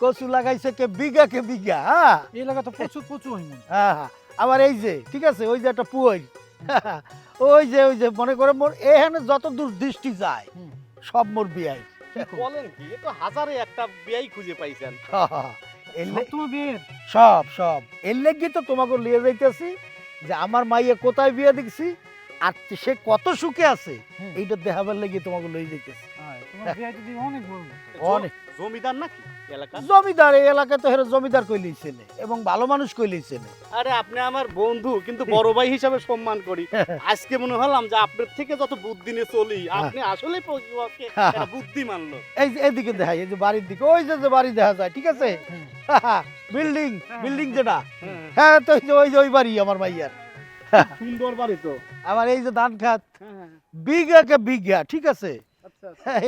[SPEAKER 1] কচু লাগাইছে কে বিঘা কে বিঘা। হ্যাঁ,
[SPEAKER 8] এই এলাকা তো প্রচুর প্রচুর হইনি।
[SPEAKER 1] হ্যাঁ, আবার এই যে ঠিক আছে, ওই যে একটা পুয়াই, ওই যে মনে করে মোর এখানে যত দূর দৃষ্টি যায় সব মোর বিয়াই।
[SPEAKER 7] বলেন কি, এ তো হাজারে একটা বিয়াই খুঁজে পাইছেন।
[SPEAKER 8] তোমার বিয়ের
[SPEAKER 1] সব এর লেগে তো তোমাকে লিয়ে যাইতেছি যে আমার মাইয়া কোথায় বিয়ে দেখছি আর সে কত সুখে আছে, এইটা দেখাবার লেগে তোমাকে লই যাইতেছি।
[SPEAKER 8] তোমার বিয়ে যদি অনেক বড়।
[SPEAKER 1] অনেক
[SPEAKER 7] জমিদার নাকি এলাকা?
[SPEAKER 1] জমিদার, এই এলাকায় তো হেরে জমিদার কইলেই ছেলে এবং ভালো মানুষ কইলেই ছেলে।
[SPEAKER 7] আরে আপনি আমার বন্ধু, কিন্তু বড় ভাই হিসাবে সম্মান করি। আজকে মনে হলাম যে আপনার থেকে যত বুদ্ধি নিয়ে চলি, আপনি আসলে বুদ্ধি মানলো।
[SPEAKER 1] এই যে এদিকে দেখাই, এই যে বাড়ির দিকে, ওই যে বাড়ি দেখা যায়, ঠিক আছে? বিল্ডিং যেটা, হ্যাঁ, তো ওই বাড়ি আমার মাইয়ার।
[SPEAKER 7] সুন্দর বাড়ি তো।
[SPEAKER 1] আমার এই যে ধান খাত বিঘা কে বিঘা, ঠিক আছে?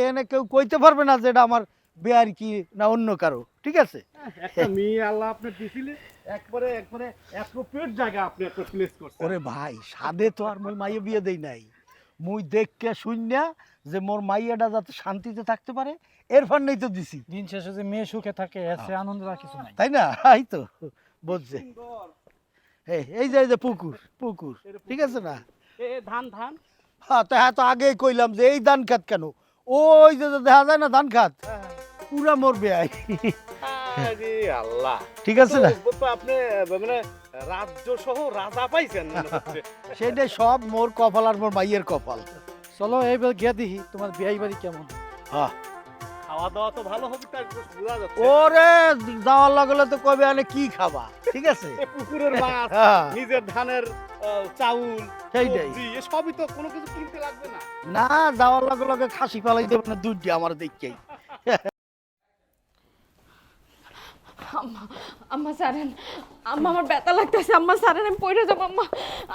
[SPEAKER 1] এনে কেউ কইতে পারবে না যে এটা আমার বিয়ার কি না অন্য কারো, ঠিক আছে?
[SPEAKER 7] একটা মেয়ে আল্লাহ আপনি দিছিলে, একবারে অ্যাপ্রোপ্রিয়েট জায়গা আপনি একটা প্লেস করছেন।
[SPEAKER 1] ওরে ভাই, সাদে তো আর মই মাইয়া বিয়ে দেই নাই, মুই দেখকে শুননা যে মোর মাইয়াটা যাতে শান্তিতে থাকতে পারে এর ফান্ডেই তো দিছি।
[SPEAKER 8] দিন শেষে যে মেয়ে সুখে থাকে এসে আনন্দ আর কিছু নাই।
[SPEAKER 1] তাই না? এই তো বুঝছে। এই যে পুকুর, ঠিক আছে না?
[SPEAKER 7] ধান
[SPEAKER 1] হ্যাঁ, তো আগেই কইলাম যে এই ধান খাত কেন, ওই যে দেখা যায় না ধান খাত, পুরা মোর বেয়াই।
[SPEAKER 7] আরে আল্লাহ,
[SPEAKER 1] ঠিক আছে না?
[SPEAKER 7] আপনি মানে রাজ্য সহ রাজা পাইছেন মনে হচ্ছে।
[SPEAKER 1] সেটাই সব মোর কপাল আর মোর মাইয়ের কপাল।
[SPEAKER 8] চলো এইবার গিয়া দেখি তোমার বিয়ে বাড়ি কেমন।
[SPEAKER 1] হ্যাঁ,
[SPEAKER 7] খাওয়া দাওয়া তো ভালো হবে, তাই বোঝা যাচ্ছে।
[SPEAKER 1] ওরে যাওয়ার লাগলে তো কবে আনে কি খাবা, ঠিক আছে?
[SPEAKER 7] পুকুরের মাছ,
[SPEAKER 1] হ্যাঁ,
[SPEAKER 7] নিজের ধানের চাউল,
[SPEAKER 1] সেইটাই।
[SPEAKER 7] সবজি, সবই তো, কোনো কিছু কিনতে লাগবে না।
[SPEAKER 1] না, যাওয়ার লগে খাসি পালাই দেবে না, দুধ দিয়ে আমার দেখকেই।
[SPEAKER 2] আম্মা আম্মা সারেন, আম্মা আমার ব্যথা লাগতেছে, আম্মা সারেন, আমি পড়ে যাবো আম্মা।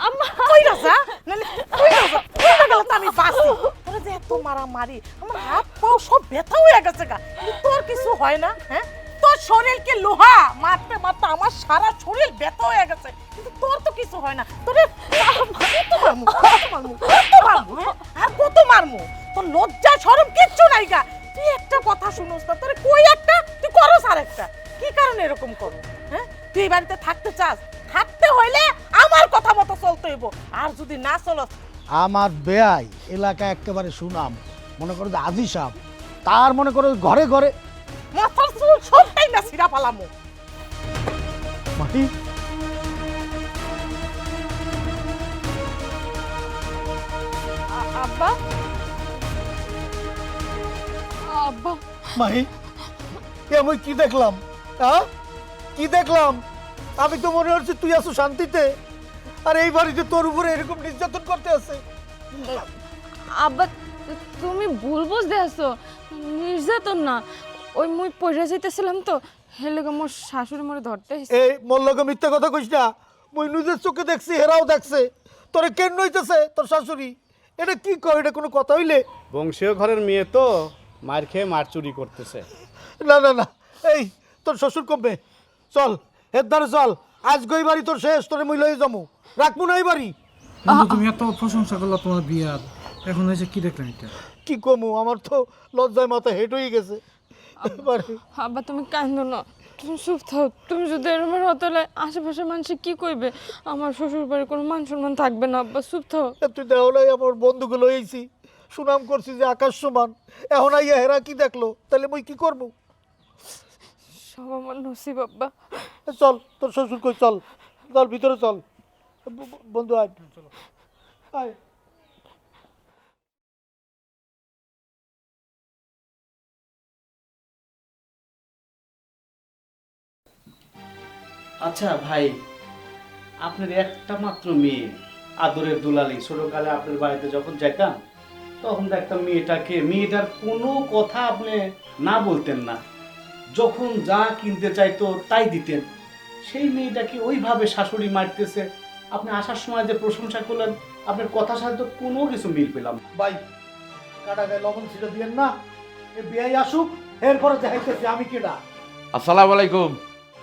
[SPEAKER 2] আম্মা
[SPEAKER 3] কইরা যা নালে কইরা যা, কইরা গেল তো আমি বাঁচি। তোরা যে এত মারামারি, আমার হাত পাও সব ব্যথা হয়ে গেছে গা, কিন্তু তোর কিছু হয় না, হ্যাঁ? তোর শরীর কি লোহা, মারতে মারতে আমার সারা শরীর ব্যথা হয়ে গেছে, কিন্তু তোর তো কিছু হয় না। তোরে কত মারমু, কত মারমু, কত মারমু, হ্যাঁ? আর কত মারমু? তোর লজ্জা শরম কিচ্ছু নাই গা। তুই একটা কথা শুনোস না, তোরে কই একটা, তুই করস আর একটা। কি কারণে এরকম করো, হ্যাঁ? তুই এই বাড়িতে থাকতে চাস, থাকতে হইলে আমার কথা মতো চলতে হইব, আর যদি না চলস
[SPEAKER 9] আমার বেয়াই এলাকা একেবারে সুনাম, মনে করো যে আজি সাহেব, তার মনে করো ঘরে ঘরে।
[SPEAKER 3] মাথার চুল সবটাই না ছিঁড়া পালামু।
[SPEAKER 9] মাহি
[SPEAKER 2] আব্বা আব্বা
[SPEAKER 9] মাহি এ আমি কি দেখলাম? হ্যাঁ কি দেখলাম? আমি তো মনে হচ্ছে তুই আছো শান্তিতে, আর এই বাড়িতে তোর উপরে এরকম নির্যাতন করতে আছে।
[SPEAKER 2] আব্বা তুমি ভুল বুঝতে আছো, নির্যাতন না, ওই মুই পড়ে যাইতেছিলাম তো, হেলেগে মোর শাশুড়ি মোরে ধরতে আইছে।
[SPEAKER 9] এই মল্লকে মিথ্যা কথা কইস না, মুই নিজের চোখে দেখছি, হেরাও দেখছে। তোরে কেন নইতেছে তোর শাশুড়ি? এটা কি কয়? এটা কোনো কথা হইলে?
[SPEAKER 10] বংশীয় ঘরের মেয়ে তো মার খেয়ে মার চুরি করতেছে।
[SPEAKER 9] না না না, এই তোর শ্বশুর কমবে, চল এর ধারে চল, আজ গই বাড়ি তোর শেষ, তোরে মুই লই যামু, রাখবো না এই বাড়ি।
[SPEAKER 8] বন্ধু তুমি এত প্রশংসা করলা তোমার বিয়ার, এখন হয়েছে কি দেখলাম এটা?
[SPEAKER 9] কি কমু, আমার তো লজ্জায় মাথা হেঁট হয়ে গেছে। এবারে
[SPEAKER 2] আব্বা তুমি কান্দো না, তুমি চুপ থাও। তুমি যদি এরমের হতলে আশেপাশের মানুষ কি কইবে? আমার শ্বশুর বাড়ির কোনো মান সম্মান থাকবে না। আব্বা চুপ থাও।
[SPEAKER 9] তুই দেওয়ালাই আমার বন্ধুগুলো লইছি, সুনাম করছি যে আকাশ সমান, এখন আইয়া হেরা কি দেখলো, তাহলে মুই কি করবো?
[SPEAKER 2] সব আমার নসিব আব্বা।
[SPEAKER 9] চল তোর শ্বশুর কই, চল চল ভিতরে চল, বন্ধু আয়, চলো আয়।
[SPEAKER 10] আচ্ছা ভাই, আপনার একটা মাত্র মেয়ে, আদরের দুলালি, ছোটকালে আপনার বাড়িতে যখন যেতাম তখন দেখতাম মেয়েটার কোনো কথা আপনি না বলতেন না, যখন যা কিনতে চাইতো তাই দিতেন। সেই মেয়েটাকে ওইভাবে শাশুড়ি মারতেছে, আপনি আসার সময় যে প্রশংসা করলেন, আপনার কথার সাথে তো কোনো কিছু মিল পেলাম না।
[SPEAKER 9] ভাই কাটা গায়ে লবণ ছিটা দিয়েন না, এ বিয়াই আসুক, এরপরে দেখাইতেছি আমি কেডা।
[SPEAKER 6] আসসালামু আলাইকুম।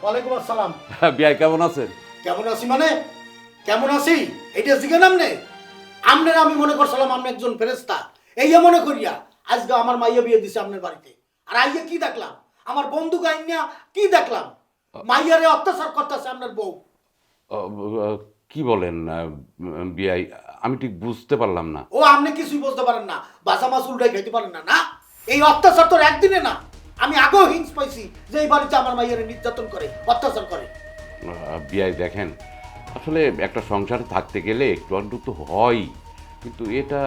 [SPEAKER 9] ওয়ালাইকুম আসসালাম।
[SPEAKER 6] বিয়াই কেমন আছেন?
[SPEAKER 9] কেমন আছি মানে কেমন আছি এইটা জিজ্ঞেস আমনে আমনের আমি মনে করছিলাম আপনি একজন ফেরেশতা, এই মনে করিয়া আজকে আমার মাইয়া বিয়ে দিছে আপনার বাড়িতে, আর আইয়া কি দেখলাম? আমার বন্ধু গাইনিয়া কি দেখলাম? মাইয়ারে অত্যাচার করতেছে আপনার বউ।
[SPEAKER 6] কি বলেন বিয়াই? আমি ঠিক বুঝতে পারলাম না।
[SPEAKER 9] ও আপনি কিছুই বুঝতে পারেন না, বাসা মাছ উল্টাই খেতে পারেন না। না, এই অত্যাচার তো একদিনে না, আমি আগেও হিংস পাইছি যে এই বাড়িতে আমার মাইয়ারে নির্যাতন করে, অত্যাচার করে।
[SPEAKER 6] বিয়াই দেখেন, আসলে একটা সংসারে থাকতে গেলে একটু আধটু তো হয়, কিন্তু এটা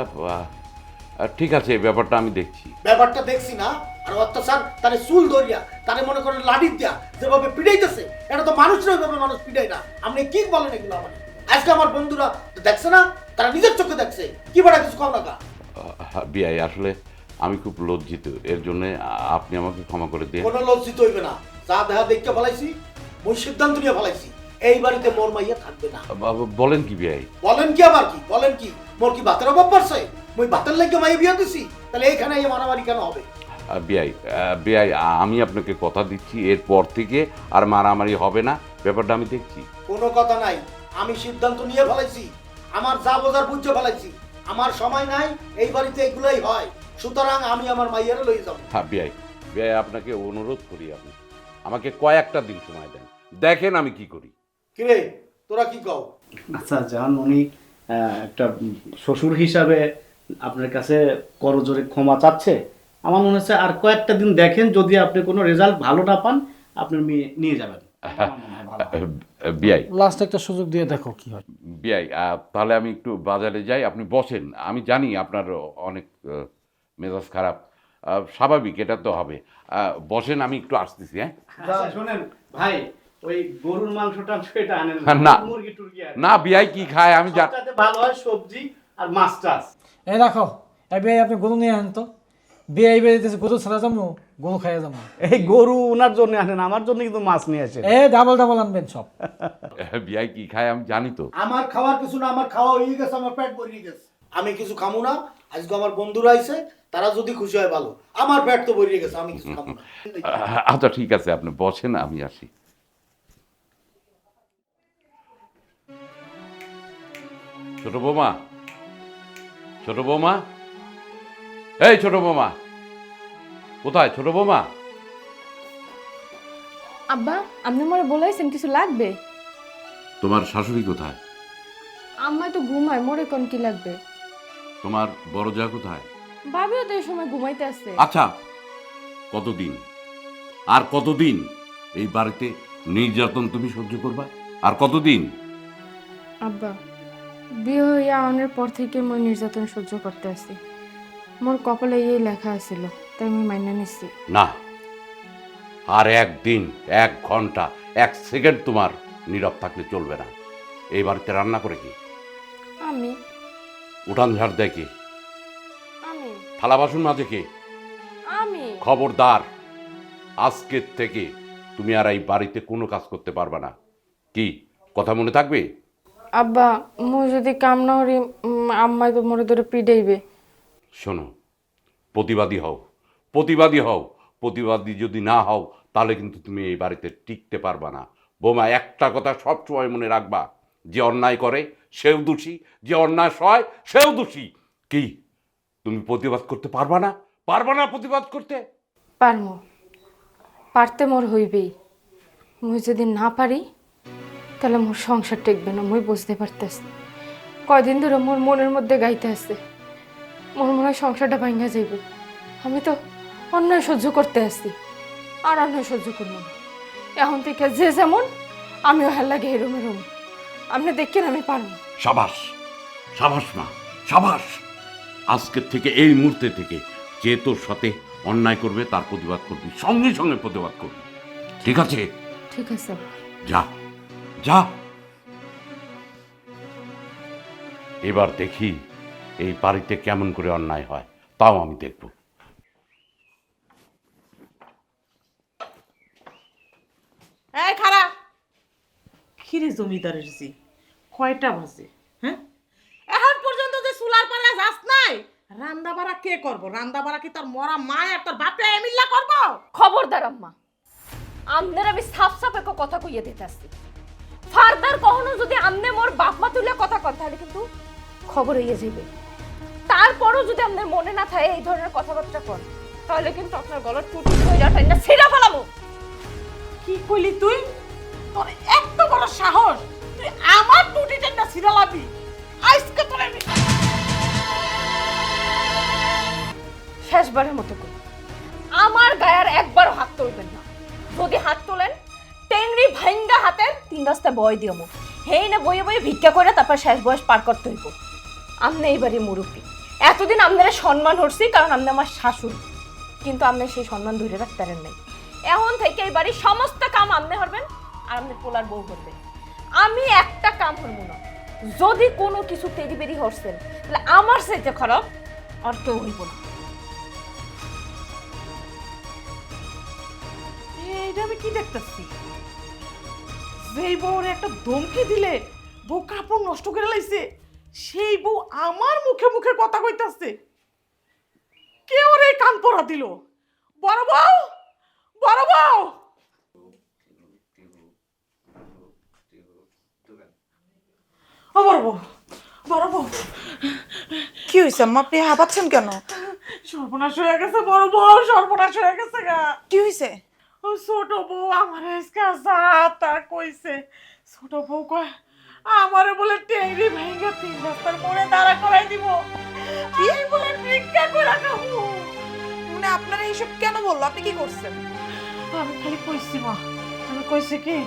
[SPEAKER 6] ঠিক আছে, এই ব্যাপারটা আমি দেখছি।
[SPEAKER 9] ব্যাপারটা দেখছি না, আর অত্যাচার তারে চুল ধরিয়া, তারে মনে করেন লাঠির দিয়া যেভাবে পিটাইতেছে, এটা তো মানুষরা ওইভাবে মানুষ পিটাই না। আপনি কি বলেন এগুলো? আমার আজকে আমার বন্ধুরা দেখছে না, তারা নিজের চোখে দেখছে, কি বড় কিছু কম না।
[SPEAKER 6] বিয়াই আসলে আমি খুব লজ্জিত, এর জন্য আপনি আমাকে ক্ষমা করে দিন।
[SPEAKER 9] কোনো লজ্জিত হইবে না, যা দেখা দেখতে ফেলাইছি, মই সিদ্ধান্ত নিয়ে ফেলাইছি, এই বাড়িতে মোর মাইয়া থাকবে না।
[SPEAKER 6] বলেন কি বিয়াই?
[SPEAKER 9] বলেন কি আবার কি বলেন কি? মোর কি ভাতের অভাব পড়ছে? মই ভাতের লাগে মাইয়া বিয়া দিছি, তাহলে এইখানে এই মারামারি কেন হবে?
[SPEAKER 6] বিয়াই আমি আপনাকে কথা দিচ্ছি, এরপর থেকে আর মারামারি হবে না, ব্যাপারটা আমি দেখছি।
[SPEAKER 9] কোনো কথা নাই, আমি সিদ্ধান্ত নিয়ে ফেলাইছি, আমার যা বোঝার বুঝে ফেলাইছি, আমার সময় নাই, এই বাড়িতে এগুলোই হয়, সুতরাং আমি আমার মাইয়ারে লই যাব।
[SPEAKER 6] হ্যাঁ বিয়াই আপনাকে অনুরোধ করি, আপনি আমাকে কয়েকটা দিন সময় দেন, দেখেন আমি কি করি।
[SPEAKER 9] কিরে তোরা কি কও?
[SPEAKER 10] আচ্ছা, যখন উনি একটা শ্বশুর হিসাবে আপনার কাছে করজোরে ক্ষমা চাচ্ছে, আমার মনে হচ্ছে আর কয়েকটা দিন দেখেন, যদি আপনি কোনো রেজাল্ট ভালো না পান আপনার মেয়ে নিয়ে যাবেন।
[SPEAKER 6] বিয়াই
[SPEAKER 8] লাস্ট একটা সুযোগ দিয়ে দেখো কি হয়।
[SPEAKER 6] বিয়াই তাহলে আমি একটু বাজারে যাই, আপনি বসেন। আমি জানি আপনার অনেক মেজাজ খারাপ, স্বাভাবিক, এটা তো হবে। বসেন, আমি একটু আসতেছি। হ্যাঁ
[SPEAKER 10] আচ্ছা শোনেন ভাই, ওই গরুর মাংসটা এটা আনেন
[SPEAKER 6] না।
[SPEAKER 10] মুরগি টুরগি আর
[SPEAKER 6] না বিয়াই কি খায় আমি
[SPEAKER 10] সবটাতে ভালো হয় সবজি আর মাছ টাছ।
[SPEAKER 8] এই রাখো, এই বিয়ে আপনি গরু নিয়ে আনেন তো, বিয়ে এই বেরিতেছে গরু ছাড়া যাবো, গরু খাইয়া যাবো।
[SPEAKER 10] এই গরু ওনার জন্য আনেন, আমার জন্য কিন্তু মাছ নিয়ে আসেন।
[SPEAKER 8] ডাবল ডাবল আনবেন সব।
[SPEAKER 6] বিয়াই কি খায় আমি জানি তো।
[SPEAKER 9] আমার খাওয়ার কিছু না, আমার খাওয়া হয়ে গেছে, আমার পেট ভরিয়ে গেছে। আমি কিছু খামু না। আজকে আমার বন্ধুরা আইছে, তারা যদি খুশি হয় ভালো, আমার পেট তো ভরিয়ে গেছে, আমি কিছু খামু না।
[SPEAKER 6] আচ্ছা ঠিক আছে, আপনি বসেন, আমি আসি। ছোট বৌমা, ছোট বৌমা, এই ছোট বৌমা, কোথায় ছোট বৌমা?
[SPEAKER 2] আব্বা, আপনি মনে বলাইছেন কিছু লাগবে?
[SPEAKER 6] তোমার শাশুড়ি কোথায়?
[SPEAKER 2] আম্মা তো ঘুমায়, মোরে কোন কি লাগবে?
[SPEAKER 6] তোমার বড় যা কোথায়?
[SPEAKER 2] ভাবিও তো এই সময় ঘুমাইতে আছে।
[SPEAKER 6] আচ্ছা, কতদিন আর কতদিন এই বাড়িতে নির্যাতন তুমি সহ্য করবা? আর কতদিন?
[SPEAKER 2] আব্বা, বিয়ে হইয়া আনার পর থেকে মই নির্যাতন সহ্য করতে আছি। মোর কপালে এই লেখা আছিল, তাই আমি মাইনা নিছি।
[SPEAKER 6] না, আর একদিন, 1 ঘন্টা, 1 সেকেন্ড তোমার নীরব থাকলে চলবে না। এই বাড়িতে রান্না করে কি?
[SPEAKER 2] আমি
[SPEAKER 6] উঠান ঝাড় দেয় কে?
[SPEAKER 2] আমি
[SPEAKER 6] থালা বাসন মাজে কে?
[SPEAKER 2] আমি
[SPEAKER 6] খবরদার, আজকের থেকে তুমি আর এই বাড়িতে কোনো কাজ করতে পারবে না। কি কথা মনে থাকবে?
[SPEAKER 2] আব্বা, মই যদি কাম না করি আম্মাই তো মোরে ধরে পিডাইবে।
[SPEAKER 6] শোনো, প্রতিবাদী হও, প্রতিবাদী হও। প্রতিবাদী যদি না হও তাহলে কিন্তু তুমি এই বাড়িতে টিকতে পারবা না। বোমা, একটা কথা সবসময় মনে রাখবা, যে অন্যায় করে সেও দোষী, যে অন্যায় সয় সেও দোষী। কি তুমি প্রতিবাদ করতে পারবা না? পারবা না প্রতিবাদ করতে?
[SPEAKER 2] পারমো, পারতে মোর হইবেই। মই যদি না পারি তাহলে মোর সংসার টেকবে না, মই বুঝতে পারতেছি। কয়দিন ধরে মোর মনের মধ্যে গাইতে আছে, মোর মনে হয় সংসারটা ভাঙা যাইবে। আমি তো অন্যায় সহ্য করতে আসছি, আর অন্যায় সহ্য করবো না। এখন থেকে যে যেমন, আমিও হেল লাগে এরম এরম। আপনি দেখেন আমি পারবো।
[SPEAKER 6] সাবাস, সাবাস মা, সাবাস। আজকের থেকে, এই মুহূর্তে থেকে যে তোর সাথে অন্যায় করবে তার প্রতিবাদ করবি, সঙ্গে সঙ্গে প্রতিবাদ করবি, ঠিক আছে?
[SPEAKER 2] ঠিক আছে।
[SPEAKER 6] যা যা। এবার দেখি এই বাড়িতে কেমন করে অন্যায় হয়, তাও আমি দেখব।
[SPEAKER 3] এই খারা, খিরে জমিদারের জি কয়টা বাজে? হ্যাঁ, এখন পর্যন্ত যে চুলার পারে যাস নাই, রান্দা বাড়া কে করবো? রান্দা বাড়া কি তোর মরা মা আর তোর বাপে মিল্লা করবো?
[SPEAKER 11] খবরদার আম্মা, আমনের আমি সাফ সাফ এক কথা কইয়ে দিতেছি। ফারদার কখনো যদি আমনে মোর বাপ মা তুলে কথা কন তাহলে কিন্তু খবর হইয়া যাবে। তারপরও যদি আমনের মনে না থাকে এই ধরনের কথাবার্তা কন, তাহলে কিন্তু আপনার গলার টুটি হয়ে যাওয়াটা না ছিঁড়া ফেলামু।
[SPEAKER 3] কি কইলি তুই? তোর এত বড় সাহস, তুই আমার টুটিটা না ছিড়ালাবি? আজকে তোরে আমি
[SPEAKER 11] শেষবারের মতো কই, আমার গায়ের একবারও হাত তুলবেন না। যদি হাত তোলেন, টেংরি ভাঙ্গা হাতের 3 রাস্তা বয় দিও। হেই না বইয়ে বইয়ে ভিক্ষা করে তারপর শেষ বয়স পার করতে হইব। আমনে এইবারই মুরব্বী, এতদিন আপনারা সম্মান হরছি কারণ আপনি আমার শাশুড়ি, কিন্তু আপনি সেই সম্মান ধরে রাখতে পারেন নাই। এখন থেকে এই বাড়ির সমস্ত কাম আপনি হরবেন, আর আপনি পোলার বউ করবেন। আমি একটা কাম হরব না। যদি কোনো কিছু তেরি বেরি হরছেন তাহলে আমার চাইতে খারাপ আর কেউ হইব না।
[SPEAKER 3] এইটা আমি কি দেখতেছি? যেই বউরে একটা ধমকি দিলে বউ কাপড় নষ্ট করে লাইছে, সেই বউ আমার মুখে মুখে কথা কইতাছে। কে ওরে কান পরা দিল? বড় বউ, বড় বউ! ও বড় বউ, বড় বউ!
[SPEAKER 4] কি হয়েছে আম্মা, আপনি হাঁপাচ্ছেন কেন?
[SPEAKER 3] সর্বনাশ হয়ে গেছে বড় বউ, সর্বনাশ হয়ে গেছে গা।
[SPEAKER 4] কি হয়েছে?
[SPEAKER 3] ও ছোট বউ আমার আজকে তা কইছে। ছোট বউ কয় আমারে বলে টেংরি ভেঙে 3 রাস্তার মোড়ে দাঁড়া করাই দিব। কি বলে ভিক্ষা করে খাবো?
[SPEAKER 4] মানে আপনারা এইসব কেন বললো? আপনি কি করছেন?
[SPEAKER 3] আমি খালি কইছি মা, আমি কইছি কি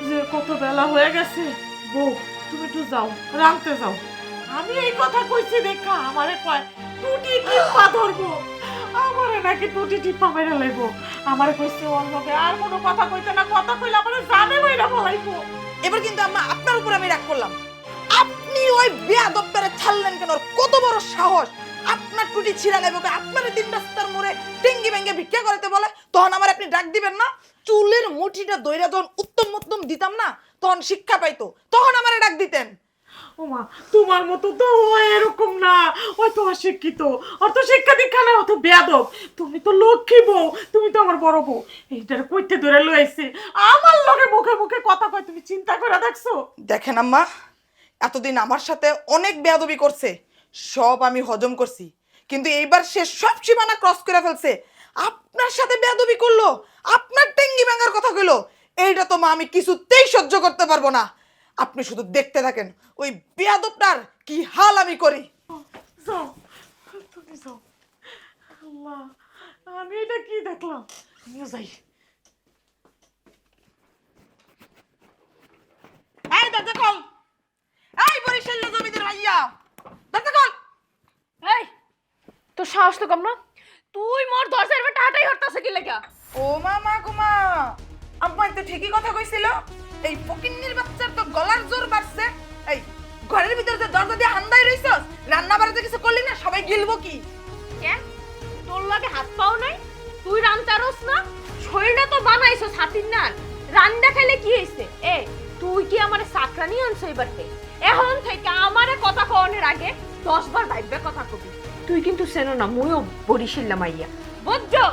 [SPEAKER 3] যে কত বেলা হয়ে গেছে, বউ তুমি একটু যাও, রাঁধতে যাও। আমি এই কথা কইছি দেখা আমারে কয় টুটি টিপা ধরবো, আমারে নাকি টুটি টিপা মেরে লাইবো। আমারে কইছে ওর লগে আর কোনো কথা কইতে না, কথা কইলে আমারে জানে মাইরা ফলাইবো।
[SPEAKER 4] এবার কিন্তু আম্মা আপনার উপর আমি রাগ করলাম। আপনি ওই বেয়াদবটারে ছাড়লেন কেন? ওর কত বড় সাহস! আপনার টুটি ছিঁড়া লাগবে, আপনার 3 রাস্তার মোড়ে ভাঙ্গে ভিক্ষা করতে বলে তখন আমার আপনি ডাক দিবেন না? চুলের মুঠিটা দইরা যখন উত্তম উত্তম দিতাম না তখন শিক্ষা পাইতো, তখন আমারে ডাক দিতেন।
[SPEAKER 3] ওমা তোমার মতো তো ও এরকম না, ওই তো অশিক্ষিত, ওর তো শিক্ষা দীক্ষা না, ও তো বেয়াদব। তুমি তো লক্ষ্মী বউ, তুমি তো আমার বড় বউ, এইটার কইতে ধরে লইছে আমার লগে মুখে মুখে কথা কয়, তুমি চিন্তা করে দেখছো?
[SPEAKER 4] দেখেন আম্মা, এতদিন আমার সাথে অনেক বেয়াদবি করছে, সব আমি হজম করছি, কিন্তু এইবার সে সব সীমানা ক্রস করে ফেলছে। আপনার সাথে বেয়াদবি করলো, আপনার টেঙ্গি ভাঙার কথা কইলো, এইটা তো মা আমি কিছুতেই সহ্য করতে পারবো না। আপনি শুধু দেখতে থাকেন ওই বেয়াদবটার কি হাল আমি করি।
[SPEAKER 3] যাও, তুমি যাও। আল্লাহ, আমি এটা কি দেখলাম? আমিও যাই।
[SPEAKER 4] এই দরজা খোল, এই বরিশালের জমিদার ভাইয়া, দরজা খোল।
[SPEAKER 11] এই তোর সাহস তো কম না, তুই মোর দরজার বেটা হাঁটাই হরতাছে কি লাগা?
[SPEAKER 4] ও মামা গুমা, আম্মা তো ঠিকই কথা কইছিল, এই ফকিন্নির বাচ্চার তো গলার জোর বাড়ছে। এই ঘরের ভিতরে যে দরজা দিয়ে হান্দাই রইছস, রান্না বাড়াতে কিছু করলি না, সবাই গিলবো কি?
[SPEAKER 11] কেন তোর লাগে হাত পাও নাই? তুই রান্তারস না, শরীরটা তো বানাইছস হাতির নান, রান্না খাইলে কি হইছে? এ তুই কি আমারে সাকরানি আনছ এবারতে? এখন থেকে আমারে কথা কওয়ানোর আগে 10 বার ভাইবে কথা কবি। তুই কিন্তু চেনো না মুইও বরিশাল্লা মাইয়া, বুঝছো?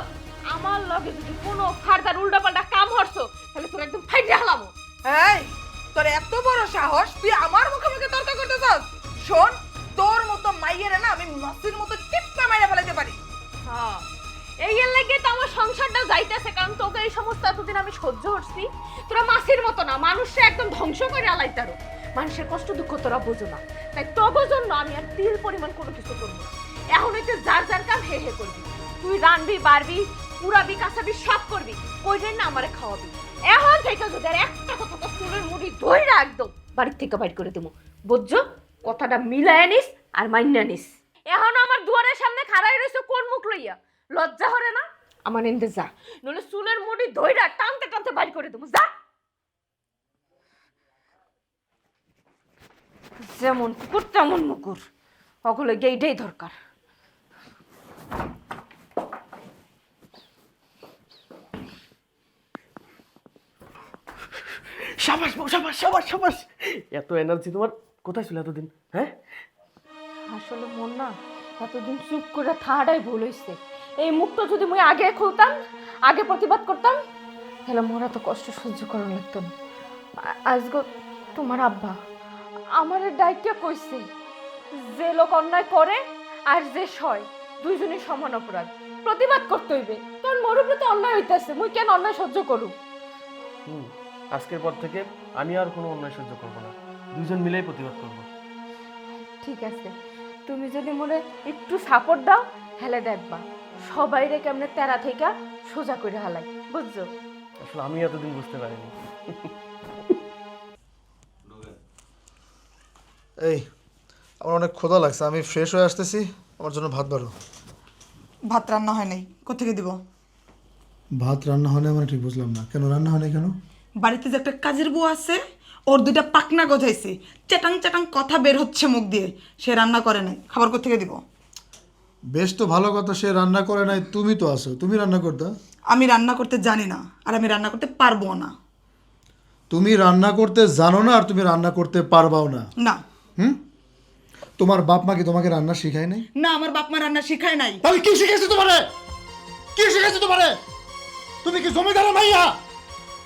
[SPEAKER 11] আমার লগে যদি কোনো ফারদার উল্টাপাল্টা কাম হরছো তাহলে তোর একদম ফাইটে হালামো।
[SPEAKER 4] এই তোর এত বড় সাহস, তুই আমার মুখে মুখে তর্ক করতেছস? শোন, তোর মতো মাইয়েরে না আমি মাছির মতো টিপটা মেরে ফেলাইতে পারি।
[SPEAKER 11] হ্যাঁ, এই এর লাগে তো আমার সংসারটা যাইতেছে, কারণ তোকে এই সমস্ত এতদিন আমি সহ্য করছি। তোরা মাছির মতো না, মানুষকে একদম ধ্বংস করে আলাইতারো। মানুষের কষ্ট দুঃখ তোরা বোঝো না, তাই তোর জন্য আমি আর তিল পরিমাণ কোনো কিছু করবো না। এখন হইতে যার যার কাম হে হে করবি, তুই রানবি, বাড়বি, পুরাবি, কাঁচাবি, সব করবি, কইরেন না আমারে খাওয়াবি। এখন থেকে যদি আর একটা কথা তো চুলের মুড়ি ধইরা একদম বাড়ির থেকে বাইর করে দেবো, বুঝছো? কথাটা মিলায় নিস আর মাইনা নিস। এখন আমার দুয়ারের সামনে খাড়াই রইছে কোন মুখ লইয়া? লজ্জা হরে না? আমার এনতে যা, নইলে চুলের মুড়ি ধইরা টানতে টানতে বাইর করে দেবো, যা। যেমন কুকুর তেমন মুকুর, সকলে এইটাই দরকার।
[SPEAKER 7] সাবাস বউ, সাবাস সাবাস সাবাস। এত এনার্জি তোমার কোথায় ছিল এতদিন? হ্যাঁ,
[SPEAKER 11] আসলে মন না এতদিন চুপ করে থাকাটাই ভুল হয়েছে। এই মুখটা যদি মুই আগে খুলতাম, আগে প্রতিবাদ করতাম, তাহলে মোরা তো কষ্ট সহ্য করা লাগতো না। আজকে তোমার আব্বা আমার ডাইটটা কইছে, যে লোক অন্যায় করে আর যে সয় দুইজনই সমান অপরাধ, প্রতিবাদ করতে হইবে। তোর মোর উপরে তো অন্যায় হইতেছে, মুই কেন অন্যায় সহ্য করু?
[SPEAKER 7] আজকের পর থেকে আমি আর কোনো অন্যায় সহ্য করবো না, দুইজন মিলেই প্রতিবাদ করবো।
[SPEAKER 11] ঠিক আছে, তুমি যদি মোরে একটু সাপোর্ট দাও হেলে দেখবা সবাইরে কেমনে তেরা থেকে সোজা করে হালাই, বুঝছো?
[SPEAKER 7] আসলে আমি এতদিন বুঝতে পারিনি।
[SPEAKER 5] এই আমার অনেক ক্ষুধা লাগছে, আমি ফ্রেশ হয়ে আসতেছি, আমার জন্য ভাত বাড়ো।
[SPEAKER 4] ভাত রান্না হয় নাই, কোথেকে দিব?
[SPEAKER 5] ভাত রান্না হয় না মানে ঠিক বুঝলাম না, কেন রান্না হয় না কেন?
[SPEAKER 4] বাড়িতে যে একটা কাজের বউ আছে, ওর দুইটা পাকনা গজাইছে, চেটাং চেটাং কথা বের হচ্ছে মুখ দিয়ে, সে রান্না করে নাই, খাবার কোথেকে দিব?
[SPEAKER 5] বেশ তো ভালো কথা, সে রান্না করে নাই, তুমি তো আসো, তুমি রান্না করতে।
[SPEAKER 4] আমি রান্না করতে জানি না, আর আমি রান্না করতে পারবো না।
[SPEAKER 5] তুমি রান্না করতে জানো না আর তুমি রান্না করতে পারবাও না?
[SPEAKER 4] না।
[SPEAKER 5] তোমার বাপ মা কি তোমাকে রান্না শিখায় নাই?
[SPEAKER 4] না, আমার বাপ মা রান্না শিখায় নাই।
[SPEAKER 5] তাহলে কি শিখাইছে তোমারে? কি শিখাইছে তোমারে? তুমি কি জমিদার মাইয়া?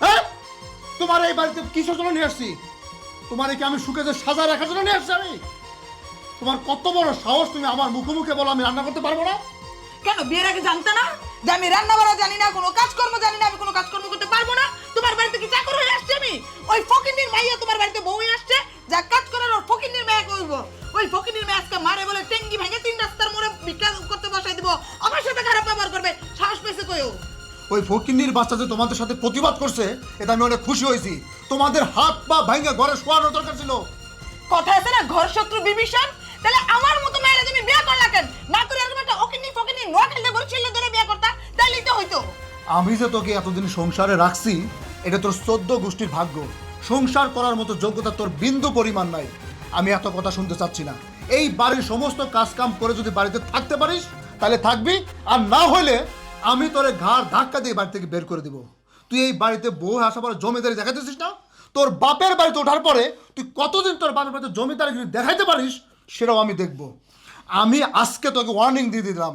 [SPEAKER 5] হ্যাঁ, তোমার এই বাড়িতে কিসের জন্য নিয়ে আসছি? তোমার কি আমি সুখে যে সাজা রাখার জন্য নিয়ে আসছি? আমি তোমার কত বড় সাহস, তুমি আমার মুখে মুখে বলো আমি রান্না করতে পারবো না?
[SPEAKER 4] কেন বিয়ের আগে জানতে না যে আমি রান্না বাড়া জানি না, কোনো কাজকর্ম জানি না, আমি কোনো কাজকর্ম করতে পারবো না? তোমার বাড়িতে কি চাকর হয়ে আসছে আমি? ওই ফকিন্নির মাইয়া তোমার বাড়িতে বউ হয়ে আসছে, যা কাজ করার ওর ফকিন্নির মেয়ে করব। ওই ফকিন্নির মেয়ে আজকে মারে বলে টেঙ্গি ভেঙে 3 রাস্তার মোড়ে ভিক্ষা করতে বসাই দিব, আমার সাথে খারাপ ব্যবহার করবে, সাহস পেয়েছে কইও?
[SPEAKER 5] ওই ফকিন্নির বাচ্চা যে তোমাদের সাথে প্রতিবাদ করছে, এটা আমি অনেক খুশি হয়েছি। তোমাদের হাত পা ভাঙে ঘরে শোয়ানোর দরকার ছিল।
[SPEAKER 4] কথা আছে না, ঘর শত্রু বিভীষণ, তাহলে আমার মতো মেয়েরা তুমি বিয়ে করলা কেন? না করে এরকম একটা অকিন্নি ফকিন্নি নোয়া খেলতে বলছিল ধরে বিয়ে করতা, তাহলেই তো হইতো।
[SPEAKER 5] আমি যে তোকে এতদিন সংসারে রাখছি, এটা তোর 14 গোষ্ঠীর ভাগ্য। সংসার করার মতো যোগ্যতা তোর বিন্দু পরিমাণ নাই। আমি এত কথা শুনতে চাচ্ছি না। এই বাড়ির সমস্ত কাজ কাম করে যদি বাড়িতে থাকতে পারিস তাহলে থাকবি, আর না হলে আমি তোরে ঘাড় ধাক্কা দিয়ে বাড়ি থেকে বের করে দিব। তুই এই বাড়িতে বউ আসা পরে জমিদারি দেখাইতেছিস না? তোর বাপের বাড়িতে ওঠার পরে তুই কতদিন তোর বাপের বাড়িতে জমিদারি দেখাইতে পারিস সেটাও আমি দেখব। আমি আজকে তোকে ওয়ার্নিং দিয়ে দিলাম,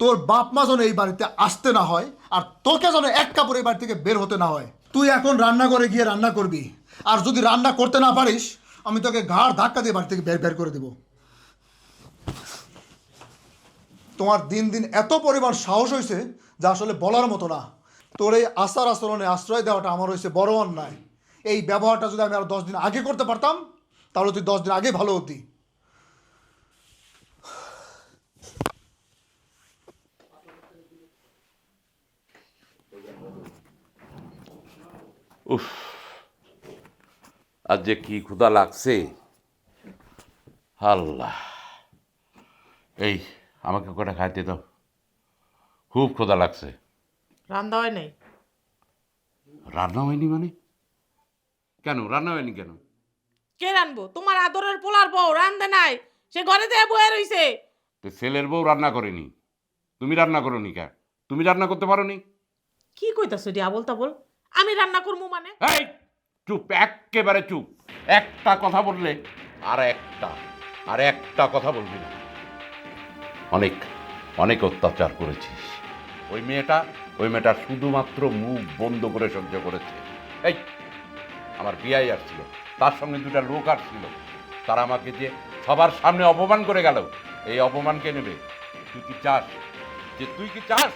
[SPEAKER 5] তোর বাপ মা যেন এই বাড়িতে আসতে না হয়, আর তোকে যেন এক কাপড় এই বাড়ি থেকে বের হতে না হয়। তুই এখন রান্না করে গিয়ে রান্না করবি, আর যদি রান্না করতে না পারিস আমি তোকে ঘাড় ধাক্কা দিয়ে বাড়ি থেকে বের করে দেব। তোমার দিন দিন এত পরিমাণ সাহস হয়েছে যা আসলে বলার মতো না। তোর এই আচার আচরণে আশ্রয় দেওয়াটা আমার হয়েছে বড় অন্যায়। এই ব্যবহারটা যদি আমি আরো 10 দিন আগে করতে পারতাম তাহলে তুই 10 দিন আগে ভালো হতি।
[SPEAKER 6] উফ, আজ যে কি ক্ষুধা লাগছে আল্লাহ। এই আমাকে কটা খাইতে দাও, খুব ক্ষুধা লাগছে।
[SPEAKER 3] রান্না হয় নাই?
[SPEAKER 6] রান্না হয়নি মানে? কেন রান্না হয়নি কেন?
[SPEAKER 3] কে রানবো? তোমার আদরের পোলার বউ রান্ধে নাই, সে ঘরে যেয়ে বয়ে রইছে।
[SPEAKER 6] তো ছেলের বউ রান্না করেনি, তুমি রান্না করোনি কেন? তুমি রান্না করতে পারোনি?
[SPEAKER 3] কি কইতাছ এটি আবল তাবল? আমি রান্না করবো মানে?
[SPEAKER 6] এই চুপ, একেবারে চুপ। একটা কথা বললে আর একটা কথা বলবি না। অনেক অনেক অত্যাচার করেছিস। ওই মেয়েটা শুধুমাত্র মুখ বন্ধ করে সহ্য করেছে। এই আমার বিয়াই আসছিল, তার সঙ্গে দুটা লোক আসছিল, তারা আমাকে যে সবার সামনে অপমান করে গেল। এই অপমানকে নেবে? তুই কি চাস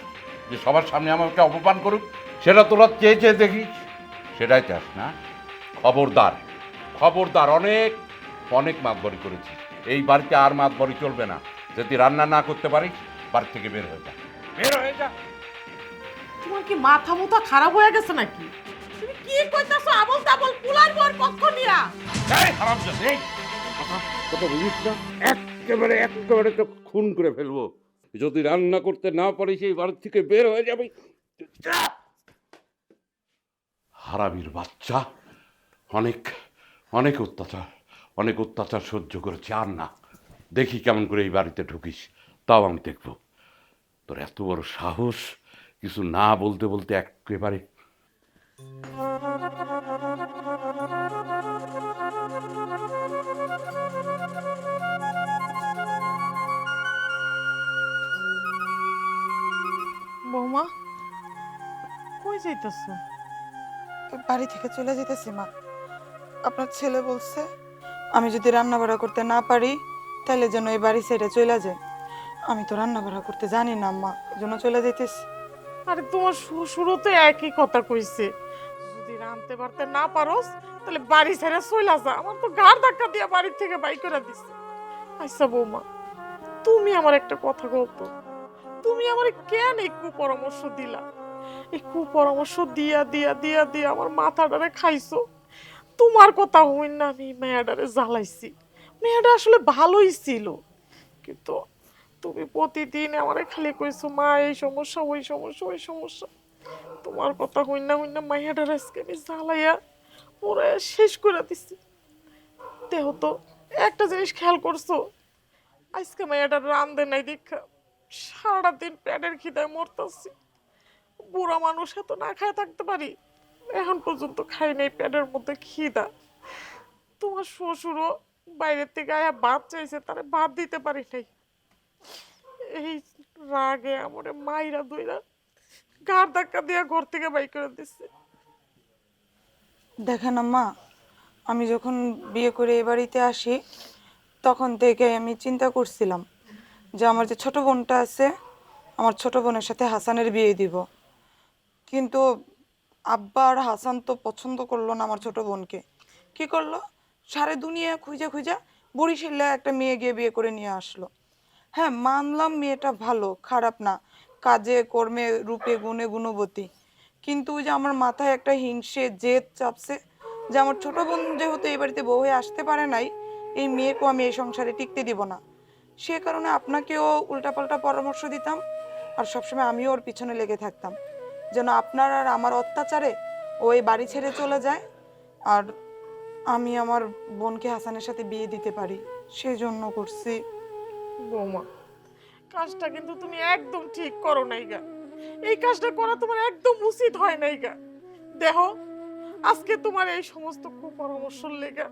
[SPEAKER 6] যে সবার সামনে আমাকে অপমান করুক? সেটা তোরা চেয়ে চেয়ে দেখিস, সেটাই চাস না? খবরদার, অনেক অনেক মাতবরি করেছিস। এই বাড়িতে আর মাতবরি চলবে না। যদি রান্না না করতে পারিস বাড়ি থেকে বের হয়ে যা।
[SPEAKER 3] তোমার কি মাথা মুথা খারাপ হয়ে গেছে নাকি? তুমি কি কইতাছ আবল তাবল পোলার বউর পক্ষ নিয়া?
[SPEAKER 6] এই হারামজাদা, এই কথা বুঝিস না? একেবারে তো খুন করে ফেলবো। যদি রান্না করতে না পারিস এই বাড়ি থেকে বের হয়ে যাবে। হারামির বাচ্চা, অনেক অত্যাচার সহ্য করেছে। আর না, দেখি কেমন করে এই বাড়িতে ঢুকিস, তাও আমি দেখব। তোর এত বড় সাহস, কিছু না বলতে বলতে একেবারে।
[SPEAKER 3] বৌমা কই যাইতাছ?
[SPEAKER 4] বাড়ি থেকে চলে যেতেছি মা। আপনার ছেলে বলছে আমি যদি রান্না বাড়া করতে না পারি তাহলে যেন এই বাড়ি ছেড়ে চলে যায়। আমি তো রান্না বাড়া করতে জানি না মা, এই জন্য চলে যেতেছি।
[SPEAKER 3] আরে তোমার শ্বশুরও তো একই কথা কইছে, যদি রাঁধতে পারতে না পারোস তাহলে বাড়ি ছেড়ে চলে যা। আমার তো ঘাড় ধাক্কা দিয়ে বাড়ি থেকে বাই করে দিছে। আচ্ছা বৌমা, তুমি আমার একটা কথা বলতো, তুমি আমার কেন এই কুপরামর্শ দিলা? এই কুপরামর্শ দিয়া দিয়া দিয়া দিয়া আমার মাথাটারে খাইছো। তোমার কথা হইন না আমি মেয়েটারে জ্বালাইছি। মেয়েটা আসলে ভালোই ছিল, কিন্তু তুমি প্রতিদিন আমারে খালি কইছো মা এই সমস্যা ওই সমস্যা। তোমার কথা হইন না মেয়েটার আজকে আমি জ্বালাইয়া পুরো শেষ করে দিছি। দেহ তো একটা জিনিস খেয়াল করছো, আজকে মেয়েটার রান্ধে নাই দেখা সারাটা দিন পেটের খিদায় মরতাছি। বুড়া মানুষ এত না খায় থাকতে পারি? এখন পর্যন্ত খাই নাই, পেটের মধ্যে খিদা। তোমার শ্বশুরও বাইরের থেকে আয়া ভাত চাইছে, তারে ভাত দিতে পারি নাই। এই রাগে আমারে মাইরা দইরা ঘাড় ধাক্কা দিয়া ঘর থেকে বাই করে দিচ্ছে।
[SPEAKER 4] দেখেন আম্মা, আমি যখন বিয়ে করে এই বাড়িতে আসি তখন থেকে আমি চিন্তা করছিলাম যে আমার যে ছোট বোনটা আছে, আমার ছোট বোনের সাথে হাসানের বিয়ে দিব। কিন্তু আব্বা আর হাসান তো পছন্দ করলো না আমার ছোট বোনকে। কি করলো, সারে দুনিয়া খুঁজে বরিশালে একটা মেয়ে গিয়ে বিয়ে করে নিয়ে আসলো। হ্যাঁ মানলাম মেয়েটা ভালো, খারাপ না, কাজে কর্মে রূপে গুণে গুণবতী, কিন্তু ওই যে আমার মাথায় একটা হিংসে জেদ চাপছে যে আমার ছোট বোন যেহেতু এই বাড়িতে বউ হয়ে আসতে পারে নাই, এই মেয়েকেও আমি এই সংসারে টিকতে দিব না। সে কারণে আপনাকেও উল্টাপাল্টা পরামর্শ দিতাম, আর সবসময় আমিও ওর পিছনে লেগে থাকতাম যেন আপনার আর আমার অত্যাচারে ও এই বাড়ি ছেড়ে চলে যায়, আর আমি আমার বোনকে হাসানের সাথে বিয়ে দিতে পারি, সেই জন্য করছি।
[SPEAKER 3] বৌমা, কাজটা কিন্তু তুমি একদম ঠিক করো নাই গা। এই কাজটা করা তোমার একদম উচিত হয় নাই গা। দেখো আজকে তোমার এই সমস্ত কুপরামর্শের লেগা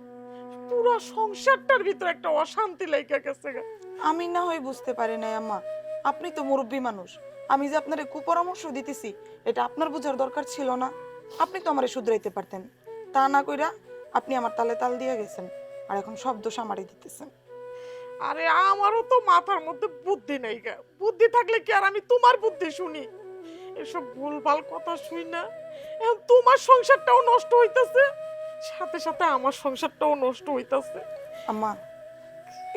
[SPEAKER 3] পুরো সংসারটার ভিতরে একটা অশান্তি লেগে গেছে গা।
[SPEAKER 4] আমি না হয় বুঝতে পারি নাই আম্মা, আপনি তো মুরব্বী মানুষ। আমি যে আপনারে কুপরামর্শ দিতেছি এটা আপনার বোঝার দরকার ছিল না? আপনি তো আমারে শুধরাইতে পারতেন। তা না কইরা আপনি আমার তালে তাল দিয়ে গেছেন, আর এখন সব দোষ আমারই দিতেছেন।
[SPEAKER 3] আরে আমারও তো মাথার মধ্যে বুদ্ধি নেই গা। বুদ্ধি থাকলে কি আর আমি তোমার বুদ্ধি শুনি? এসব ভুলভাল কথা শুই না, এখন তোমার সংসারটাও নষ্ট হইতাছে, সাথে সাথে আমার সংসারটাও নষ্ট হইতাছে।
[SPEAKER 4] আম্মা,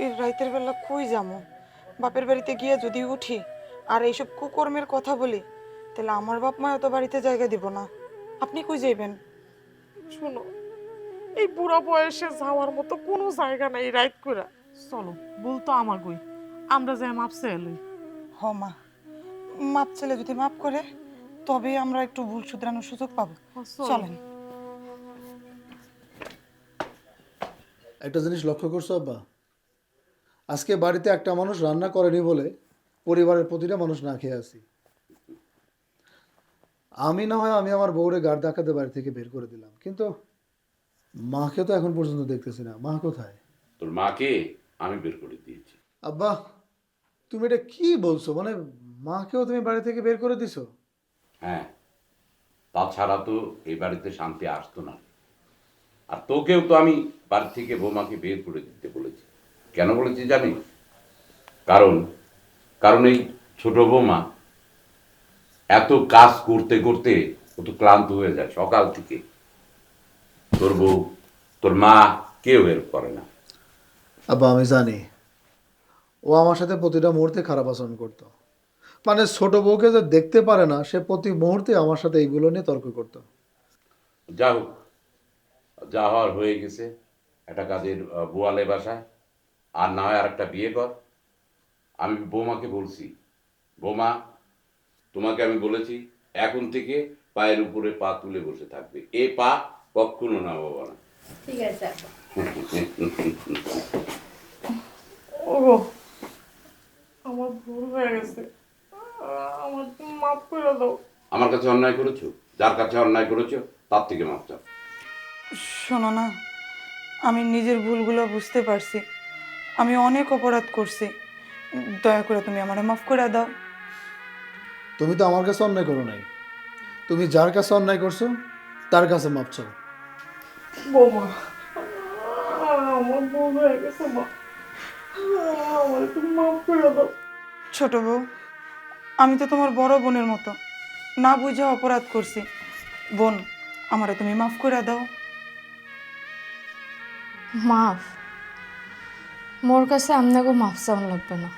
[SPEAKER 4] এই রাইতের বেলা কই যামো? বাপের বাড়িতে গিয়ে যদি উঠি আর এইসব কুকর্মের কথা বলি, তাহলে আমার বাপ মা তো বাড়িতে জায়গা দিব না। আপনি কই যাইবেন?
[SPEAKER 3] শোনো, এই বুড়া বয়সে যাওয়ার মতো কোনো জায়গা নাই রাইত করে। চলো, বলতো আমার গই, আমরা যাই মাপসে এলই।
[SPEAKER 4] হ মা, মাপ ছেলে যদি মাপ করে তবে আমরা একটু ভুল শুধরানোর সুযোগ পাবো। চলেন।
[SPEAKER 5] একটা জিনিস লক্ষ্য করছো আব্বা, আজকে বাড়িতে একটা মানুষ রান্না করেনি বলে পরিবারের প্রতিটা মানুষ না খেয়ে আছি। আমি না হয় আমি আমার বউরে গাড় ডাকাতে বাড়ি থেকে বের করে দিলাম, কিন্তু মাকে তো এখন পর্যন্ত দেখতেছি না। মা কোথায়?
[SPEAKER 6] তোর মাকে আমি বের করে দিয়েছি।
[SPEAKER 5] আব্বা, তুমি এটা কি বলছো? মানে মাকেও তুমি বাড়ি থেকে বের করে দিছো?
[SPEAKER 6] হ্যাঁ, তাছাড়া তো এই বাড়িতে শান্তি আসতো না। আর তোকেও তো আমি বাড়ি থেকে বৌমাকে বের করে দিতে বলেছি। কেন বলেছি জানিস? কারণ কারণ এই ছোট বৌমা এত কাজ করতে করতে ও তো ক্লান্ত হয়ে যায় সকাল থেকে। তোর বউ, তোর মা কেউ হেল্প করে না।
[SPEAKER 5] আব্বা, আমি জানি ও আমার সাথে প্রতিটা মুহূর্তে খারাপ আচরণ করতো। মানে ছোট বউকে যে দেখতে পারে না, সে প্রতি মুহূর্তে আমার সাথে এইগুলো নিয়ে তর্ক করতো।
[SPEAKER 6] যা হোক, যা হওয়ার হয়ে গেছে। একটা কাজের বোয়ালে বাসায়, আর না হয় আর একটা বিয়ে কর। আমি বৌমাকে বলছি, বৌমা তোমাকে আমি বলেছি এখন থেকে পায়ের উপরে পা তুলে বসে থাকবে, এ পা কখনো না বাবা না।
[SPEAKER 11] ঠিক আছে।
[SPEAKER 3] ওগো, আমার ভুল হয়ে গেছে, আমার মাফ করে দাও।
[SPEAKER 6] আমার কাছে অন্যায় করেছো, যার কাছে অন্যায় করেছো তার থেকে মাপ চাও।
[SPEAKER 4] শোনো না, আমি নিজের ভুলগুলো বুঝতে পারছি। আমি অনেক অপরাধ করছি, দয়া করে তুমি আমারে মাফ করে দাও।
[SPEAKER 5] তুমি তো আমার কাছে অন্যায় করো নাই, তুমি যার কাছে অন্যায় করছো তার কাছে মাপ চাও।
[SPEAKER 3] বৌমা, আমার ভুল হয়ে গেছে মা, আমার তুমি মাফ করে দাও।
[SPEAKER 4] ছোট বউ, আমি তো তোমার বড় বোনের মতো, না বুঝে অপরাধ করছি। বোন, আমারে তুমি মাফ করে দাও।
[SPEAKER 2] মাফ? মোর কাছে আপনাকে মাফ চাওয়ান লাগবে না।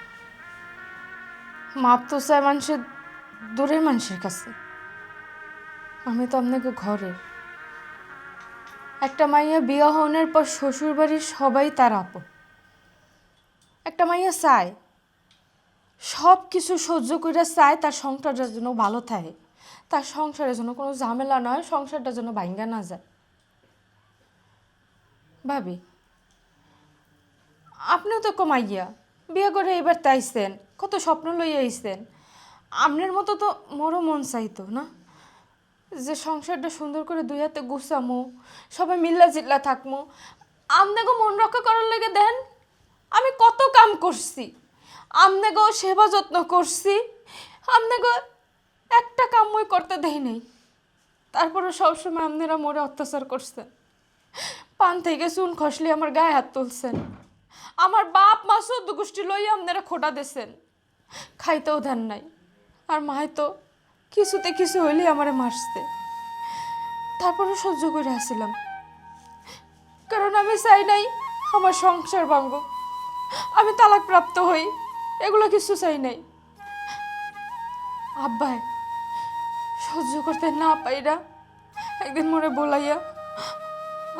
[SPEAKER 2] মাপ তো চাই মানুষের, দূরের মানুষের কাছে। আমি তো আপনাকে ঘরের একটা মাইয়া বিয়া হওয়ার পর শ্বশুর বাড়ির সবাই তার আপন। একটা মাইয়া চায় সব কিছু সহ্য করে, চায় তার সংসারটা যেন ভালো থাকে, তার সংসারের জন্য কোনো ঝামেলা নয়, সংসারটা যেন ভাঙ্গা না যায়। ভাবি, আপনিও তো কমাইয়া বিয়ে করে এবার তাইছেন, কত স্বপ্ন লইয়া আইছেন। আপনার মতো তো মোরও মন চাইতো না যে সংসারটা সুন্দর করে দুই হাতে গুছামো, সবাই মিল্লা জিল্লা থাকমো। আপনাকে মন রক্ষা করার লেগে দেন আমি কত কাম করছি, আপনাকেও সেবা যত্ন করছি, আপনাকে একটা কামই করতে দেই নাই। তারপরে সবসময় আপনারা মোরে অত্যাচার করছেন, পান থেকে চুন খসলি আমার গায়ে হাত তুলছেন, আমার বাপ মা চোদ্দ গোষ্ঠী লইয়া আপনারা খোটা দিয়েছেন, খাইতেও দেন নাই। আর মায় তো কিছুতে কিছু হইলেই আমারে মারছে, তারপরে সহ্য করে আসছিলাম, কারণ আমি চাই নাই আমার সংসার ভাঙ্গ, আমি তালাক প্রাপ্ত হই, এগুলো কিছু চাই নাই। আব্বাই সহ্য করতে না পাইরা একদিন মনে বলাইয়া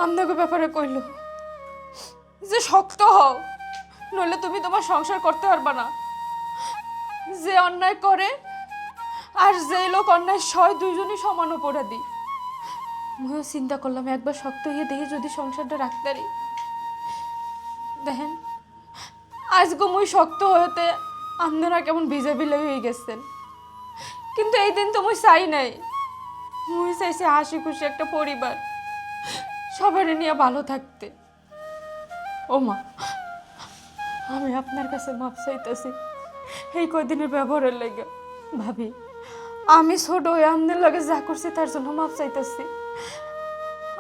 [SPEAKER 2] আপনাকে ব্যাপারে কইল যে শক্ত হও, নইলে তুমি তোমার সংসার করতে পারবা না। যে অন্যায় করে আর যে লোক অন্যায় সয়, দুইজনই সমান অপরাধী। আমিও চিন্তা করলাম একবার শক্ত হয়ে দেখি যদি সংসারটা রাখতে পারি। দেখেন আজকে মুই শক্ত হতে আপনারা কেমন ভিজা বিলে হয়ে গেছেন। কিন্তু এই দিন তো মুই চাই নাই। মুই চাইছি হাসি খুশি একটা পরিবার, সবাই নিয়ে ভালো থাকতে। ও মা, আমি আপনার কাছে মাপ চাইতেছি এই কয়দিনের ব্যবহারের লেগে। ভাবি, আমি ছোট হয়ে আপনার লগে যা করছি তার জন্য মাপ চাইতেছি।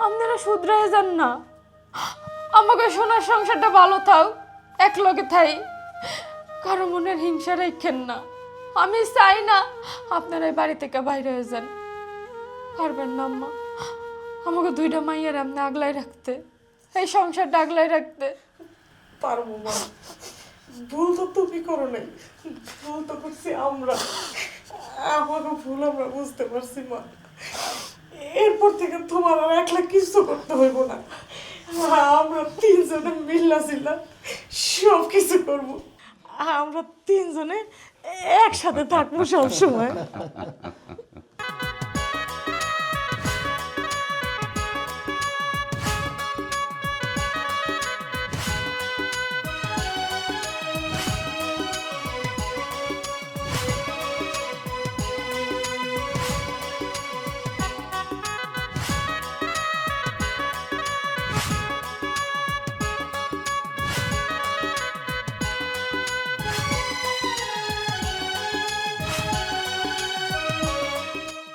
[SPEAKER 2] আপনারা শুধরাই যান না, আমাকে সোনার সংসারটা ভালো থাও, এক লগে থাই, কারো মনের হিংসা রাখেন না। আমি চাই না আপনারা এই বাড়ি থেকে বাইরে হয়ে যান। পারবেন না আম্মা আমাকে দুইটা মাইয়ের আপনি আগলাই রাখতে, এই সংসারটা আগলাই রাখতে?
[SPEAKER 3] পারবো মা, ভুল তো তুমি করো নাই, ভুল তো করছি আমরা। আমাকে ভুল আমরা বুঝতে পারছি মা। এরপর থেকে তোমার আর একলা কিছু করতে হইব না। আমরা তিনজনে মিল্লাছিলাম, সব কিছু করবো। আমরা তিনজনে একসাথে থাকবো সবসময়।